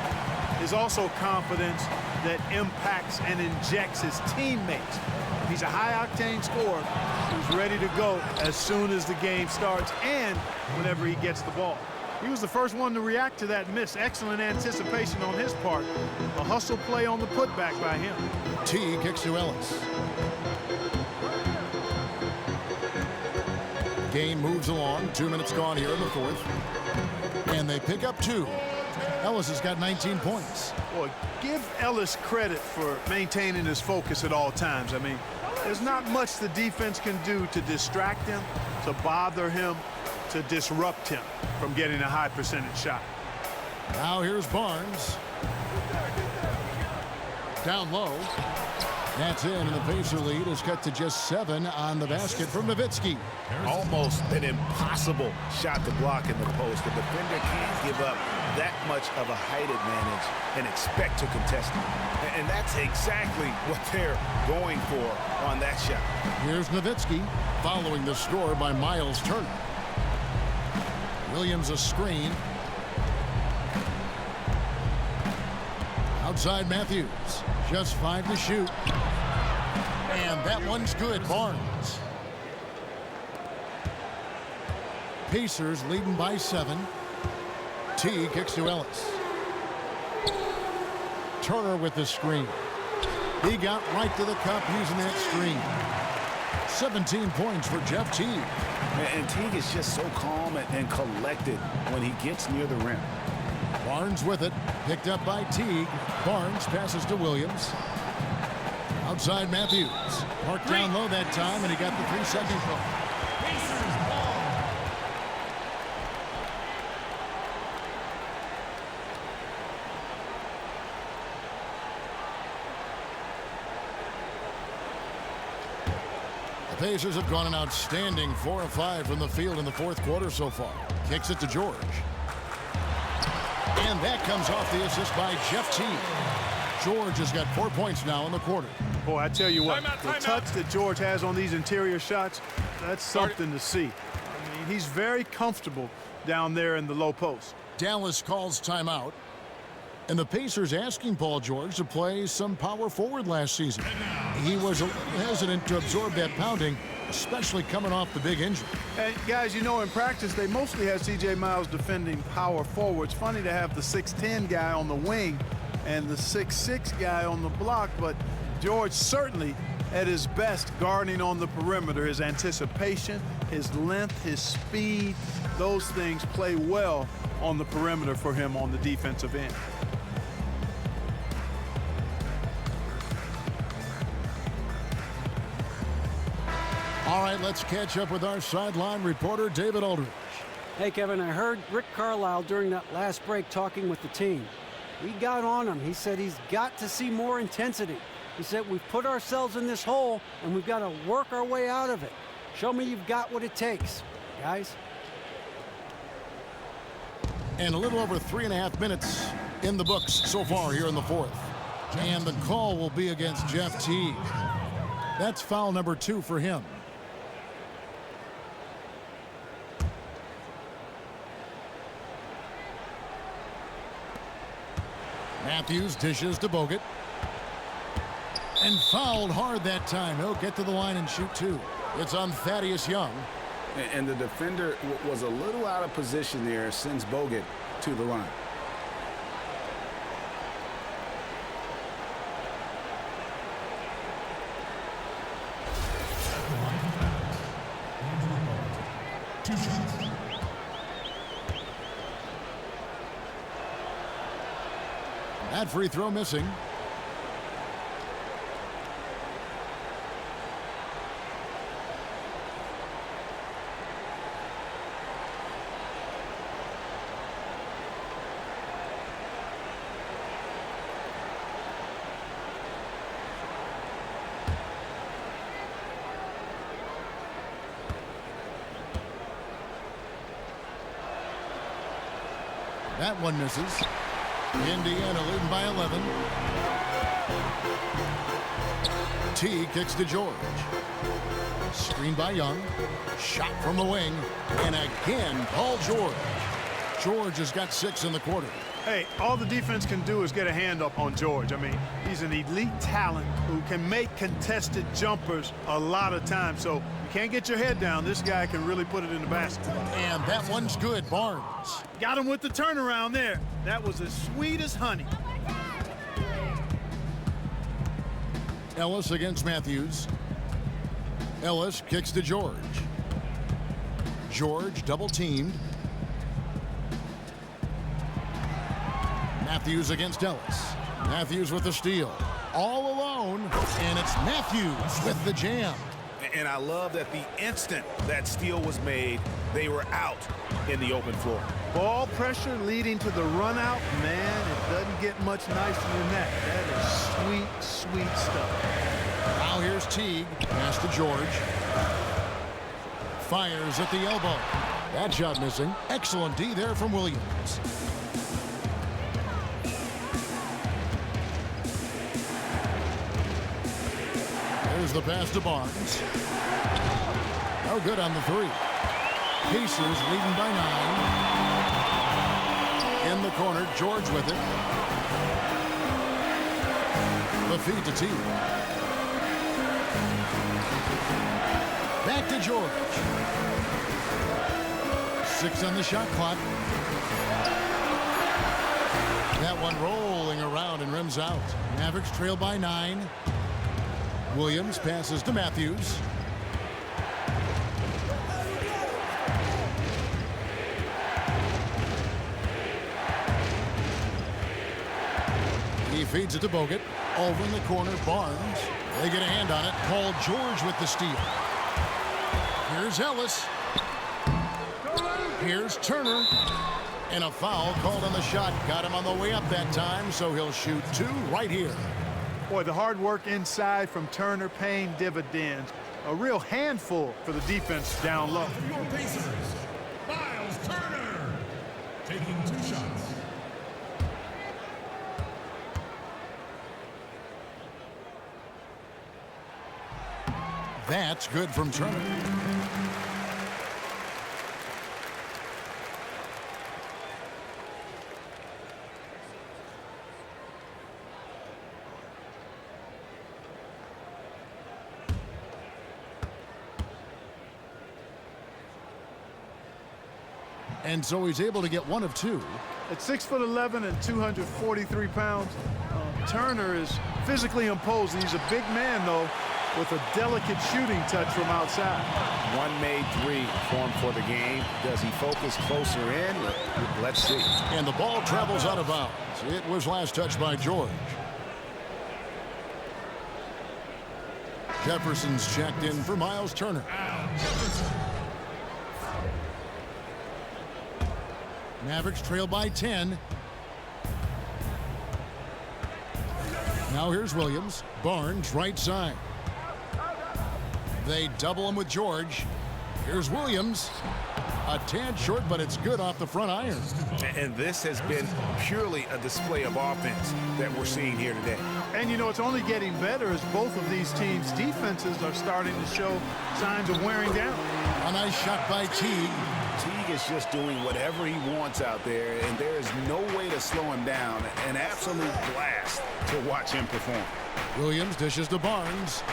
is also confidence that impacts and injects his teammates. He's a high-octane scorer who's ready to go as soon as the game starts and whenever he gets the ball. He was the first one to react to that miss. Excellent anticipation on his part. A hustle play on the putback by him. T kicks to Ellis. Game moves along. 2 minutes gone here in the fourth. And they pick up 2. Ellis has got 19 points. Boy, give Ellis credit for maintaining his focus at all times. I mean, there's not much the defense can do to distract him, to bother him, to disrupt him from getting a high percentage shot. Now here's Barnes. Down low. That's in, and the Pacer lead is cut to just 7 on the basket from Nowitzki. Almost an impossible shot to block in the post. The defender can't give up that much of a height advantage and expect to contest it. And that's exactly what they're going for on that shot. Here's Nowitzki following the score by Miles Turner. Williams a screen. Outside Matthews. Just 5 to shoot. And that one's good. Barnes. Pacers leading by 7. T kicks to Ellis. Turner with the screen. He got right to the cup using that screen. 17 points for Jeff Teague. And Teague is just so calm and collected when he gets near the rim. Barnes with it. Picked up by Teague. Barnes passes to Williams. Outside Matthews. Marked down low that time, and he got the 3-second call. The Pacers have gone an outstanding 4 of 5 from the field in the fourth quarter so far. Kicks it to George. And that comes off the assist by Jeff Teague. George has got 4 points now in the quarter. Boy, I tell you what, the touch that George has on these interior shots, that's something to see. I mean, he's very comfortable down there in the low post. Dallas calls timeout. And the Pacers asking Paul George to play some power forward last season. He was hesitant to absorb that pounding, especially coming off the big injury. And guys, you know, in practice, they mostly had C.J. Miles defending power forward. It's funny to have the 6'10 guy on the wing and the 6'6 guy on the block, but George certainly at his best guarding on the perimeter. His anticipation, his length, his speed, those things play well on the perimeter for him on the defensive end. All right, let's catch up with our sideline reporter, David Aldridge. Hey, Kevin, I heard Rick Carlisle during that last break talking with the team. We got on him. He said he's got to see more intensity. He said we've put ourselves in this hole, and we've got to work our way out of it. Show me you've got what it takes, guys. And a little over 3.5 minutes in the books so far here in the fourth. And the call will be against Jeff Teague. That's foul number 2 for him. Matthews dishes to Bogut. And fouled hard that time. He'll get to the line and shoot two. It's on Thaddeus Young. And the defender was a little out of position there, sends Bogut to the line. That free throw missing. That one misses. Indiana leading by 11. T kicks to George. Screen by Young. Shot from the wing. And again, Paul George. George has got 6 in the quarter. Hey, all the defense can do is get a hand up on George. I mean, he's an elite talent who can make contested jumpers a lot of times. So you can't get your head down. This guy can really put it in the basket. And that one's good, Barnes. Got him with the turnaround there. That was as sweet as honey. Ellis against Matthews. Ellis kicks to George. George double teamed. Matthews against Ellis. Matthews with the steal. All alone, and it's Matthews with the jam. And I love that the instant that steal was made, they were out in the open floor. Ball pressure leading to the run out. Man, it doesn't get much nicer than that. That is sweet, sweet stuff. Now here's Teague. Pass to George. Fires at the elbow. That shot missing. Excellent D there from Williams. There's the pass to Barnes. No good on the three. Pacers leading by 9. In the corner, George with it. The feed to T. Back to George. 6 on the shot clock. That one rolling around and rims out. Mavericks trail by 9. Williams passes to Matthews. He feeds it to Bogut. Over in the corner, Barnes. They get a hand on it. Paul George with the steal. Here's Ellis. Here's Turner. And a foul called on the shot. Got him on the way up that time, so he'll shoot 2 right here. Boy, the hard work inside from Turner paying dividends. A real handful for the defense down low. Your Pacers, Miles Turner, taking 2 shots. That's good from Turner. And so he's able to get 1 of 2. At 6'11" and 243 pounds, Turner is physically imposing. He's a big man, though, with a delicate shooting touch from outside. 1 made 3 formed for the game. Does he focus closer in? Let's see. And the ball travels out of bounds. It was last touched by George. Jefferson's checked in for Miles Turner. Mavericks trail by 10. Now here's Williams. Barnes right side. They double him with George. Here's Williams. A tad short, but it's good off the front iron. And this has been purely a display of offense that we're seeing here today. And, you know, it's only getting better as both of these teams' defenses are starting to show signs of wearing down. A nice shot by Teague. Teague is just doing whatever he wants out there, and there is no way to slow him down. An absolute blast to watch him perform. Williams dishes to Barnes.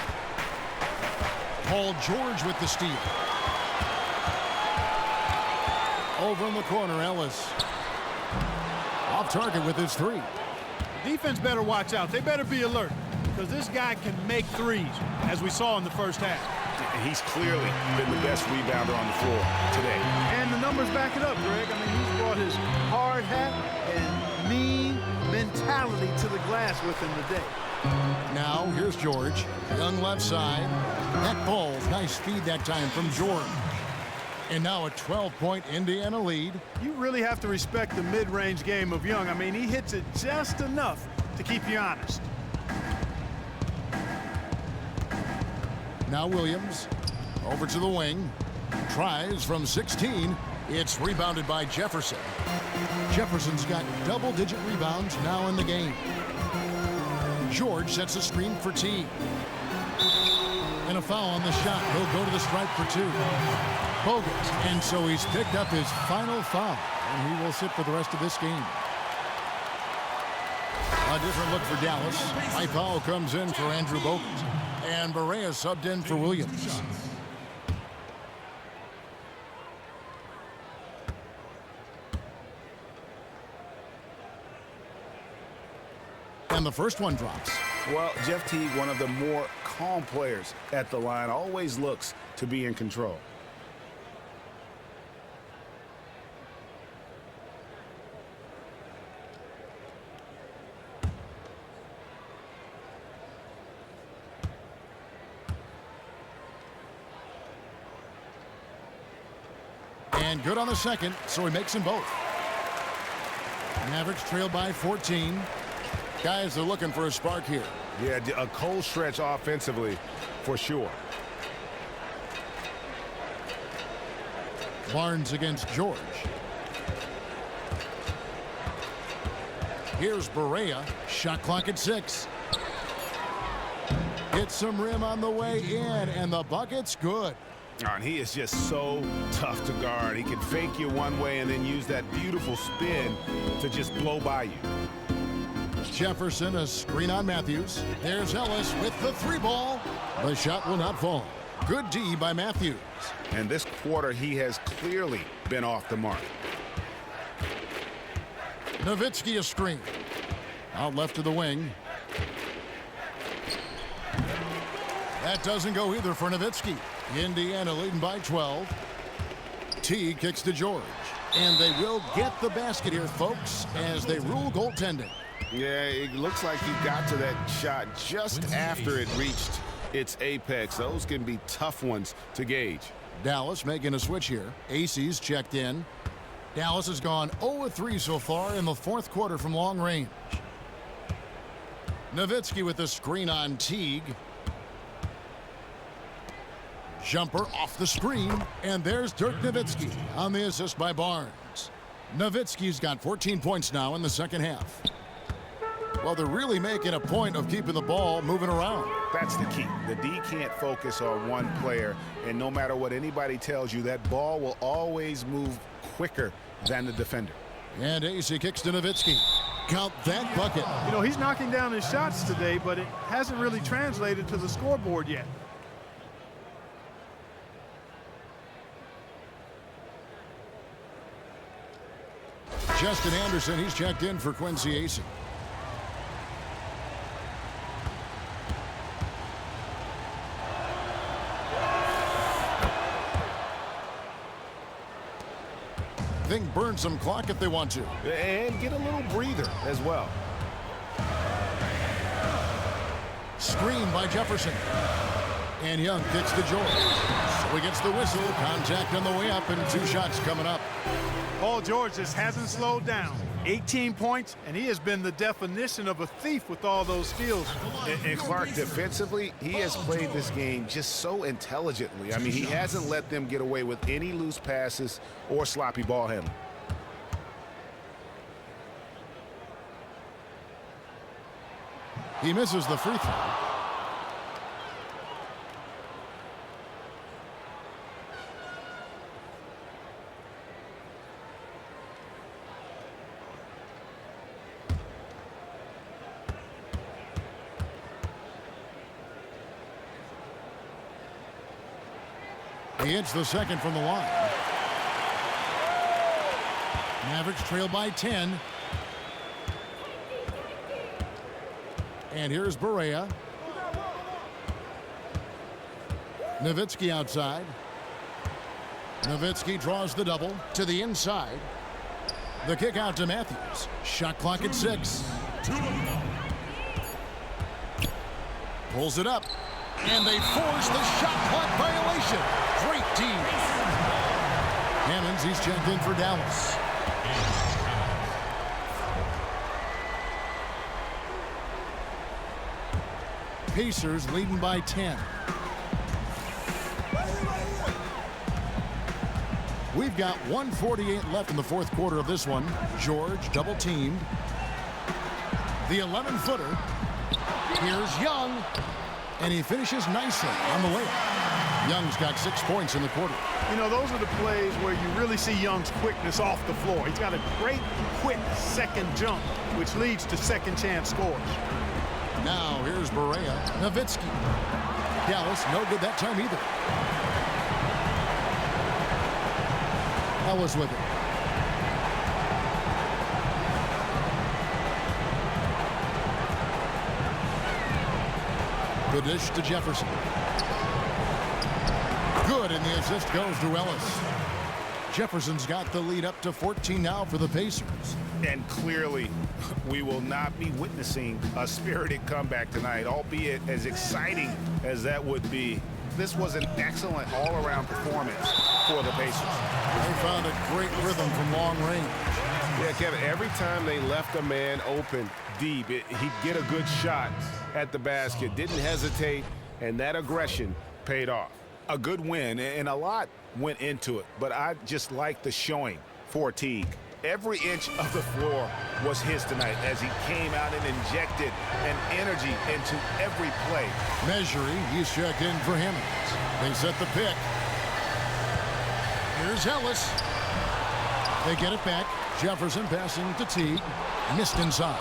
Paul George with the steal. Over in the corner, Ellis. Off target with his three. Defense better watch out. They better be alert because this guy can make threes, as we saw in the first half. He's clearly been the best rebounder on the floor today. And the numbers back it up, Greg. I mean, he's brought his hard hat and mean mentality to the glass with him today. Now, here's George. Young left side. That ball, nice feed that time from George. And now a 12-point Indiana lead. You really have to respect the mid-range game of Young. I mean, he hits it just enough to keep you honest. Now Williams over to the wing. Tries from 16. It's rebounded by Jefferson. Jefferson's got double-digit rebounds now in the game. George sets a screen for Teague. And a foul on the shot. He'll go to the stripe for two. Bogut. And so he's picked up his final foul. And he will sit for the rest of this game. A different look for Dallas. High foul comes in for Andrew Bogut. And Barea subbed in for Williams. And the first one drops. Well, Jeff Teague, one of the more calm players at the line, always looks to be in control. And good on the second, so he makes them both. Mavericks trailed by 14. Guys are looking for a spark here. Yeah, a cold stretch offensively for sure. Barnes against George. Here's Barea. Shot clock at 6. Hits some rim on the way in, and the bucket's good. And he is just so tough to guard. He can fake you one way and then use that beautiful spin to just blow by you. Jefferson, a screen on Matthews. There's Ellis with the three ball. The shot will not fall. Good D by Matthews. And this quarter, he has clearly been off the mark. Nowitzki a screen. Out left to the wing. That doesn't go either for Nowitzki. Indiana leading by 12. Teague kicks to George. And they will get the basket here, folks, as they rule goaltending. Yeah, it looks like he got to that shot just after it reached its apex. Those can be tough ones to gauge. Dallas making a switch here. Acey's checked in. Dallas has gone 0-3 so far in the fourth quarter from long range. Nowitzki with the screen on Teague. Jumper off the screen, and there's Dirk Nowitzki on the assist by Barnes. Nowitzki's got 14 points now in the second half. Well, they're really making a point of keeping the ball moving around. That's the key. The D can't focus on one player, and no matter what anybody tells you, that ball will always move quicker than the defender. And Acey kicks to Nowitzki. Count that bucket. You know, he's knocking down his shots today, but it hasn't really translated to the scoreboard yet. Justin Anderson, he's checked in for Quincy Acey. Think burn some clock if they want to. And get a little breather as well. Screen by Jefferson. And Young kicks to George. So he gets the whistle. Contact on the way up and 2 shots coming up. Paul George just hasn't slowed down. 18 points, and he has been the definition of a thief with all those steals. And Clark, defensively, he has played this game just so intelligently. I mean, he hasn't let them get away with any loose passes or sloppy ball handling. He misses the free throw. He hits the second from the line. Mavericks trail by 10. And here's Barea. Nowitzki outside. Nowitzki draws the double to the inside. The kick out to Matthews. Shot clock at 6. Pulls it up. And they force the shot clock violation. Great team. Hammonds, he's checked in for Dallas. Pacers leading by 10. We've got 1:48 left in the fourth quarter of this one. George double teamed. The 11-footer. Here's Young. And he finishes nicely on the layup. Young's got 6 points in the quarter. You know, those are the plays where you really see Young's quickness off the floor. He's got a great, quick second jump, which leads to second chance scores. Now here's Barea. Nowitzki. Dallas, no good that time either. Ellis with it. The dish to Jefferson. Good, and the assist goes to Ellis. Jefferson's got the lead up to 14 now for the Pacers. And clearly, we will not be witnessing a spirited comeback tonight, albeit as exciting as that would be. This was an excellent all-around performance for the Pacers. They found a great rhythm from long range. Yeah, Kevin, every time they left a man open deep, he'd get a good shot at the basket, didn't hesitate, and that aggression paid off. A good win, and a lot went into it, but I just like the showing for Teague. Every inch of the floor was his tonight as he came out and injected an energy into every play. Measuring, he's checked in for Hammonds. They set the pick. Here's Ellis. They get it back. Jefferson passing to Teague. Missed inside.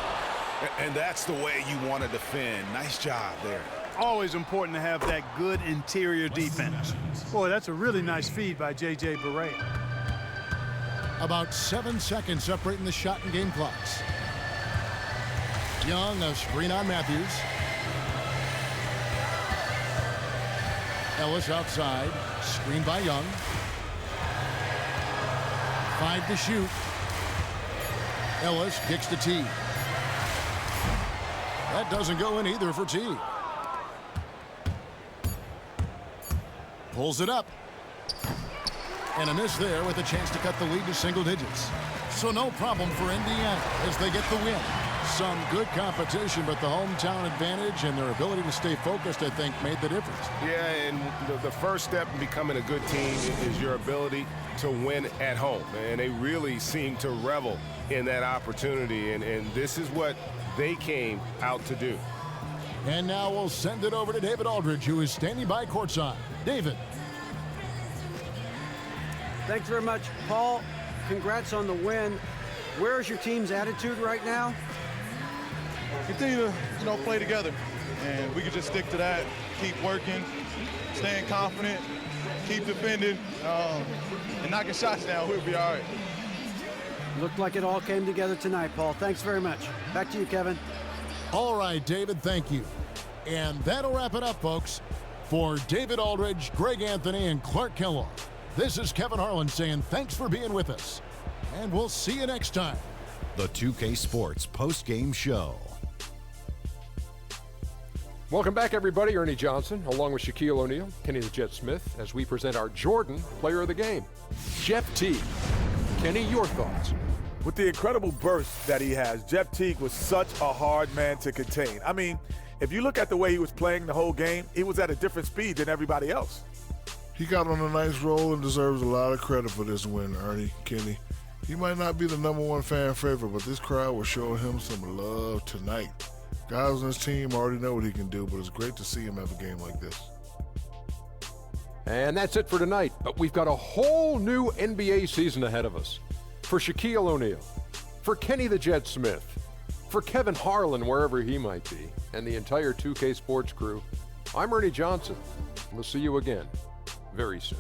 And that's the way you want to defend. Nice job there. Always important to have that good interior defense. Boy, that's a really nice feed by J.J. Barea. About 7 seconds separating the shot and game clocks. Young, a screen on Matthews. Ellis outside, screen by Young. 5 to shoot. Ellis kicks to Teague. That doesn't go in either for Teague. Pulls it up. And a miss there with a chance to cut the lead to single digits. So no problem for Indiana as they get the win. Some good competition, but the hometown advantage and their ability to stay focused, I think, made the difference. Yeah, and the first step in becoming a good team is your ability to win at home. And they really seem to revel in that opportunity, and this is what they came out to do. And now we'll send it over to David Aldridge, who is standing by courtside. David. Thanks very much, Paul. Congrats on the win. Where is your team's attitude right now? Continue to, play together, and we can just stick to that. Keep working, staying confident, keep defending, and knocking shots down. We'll be all right. Looked like it all came together tonight, Paul. Thanks very much. Back to you, Kevin. All right, David, thank you. And that'll wrap it up, folks. For David Aldridge, Greg Anthony, and Clark Kellogg, this is Kevin Harlan saying thanks for being with us. And we'll see you next time. The 2K Sports Post-Game Show. Welcome back, everybody. Ernie Johnson, along with Shaquille O'Neal, Kenny the Jet Smith, as we present our Jordan Player of the Game, Jeff Teague. Kenny, your thoughts? With the incredible burst that he has, Jeff Teague was such a hard man to contain. I mean, if you look at the way he was playing the whole game, he was at a different speed than everybody else. He got on a nice roll and deserves a lot of credit for this win, Ernie, Kenny. He might not be the #1 fan favorite, but this crowd was showing him some love tonight. Guys on his team already know what he can do, but it's great to see him have a game like this. And that's it for tonight, but we've got a whole new NBA season ahead of us. For Shaquille O'Neal, for Kenny the Jet Smith, for Kevin Harlan, wherever he might be, and the entire 2K Sports crew, I'm Ernie Johnson. We'll see you again very soon.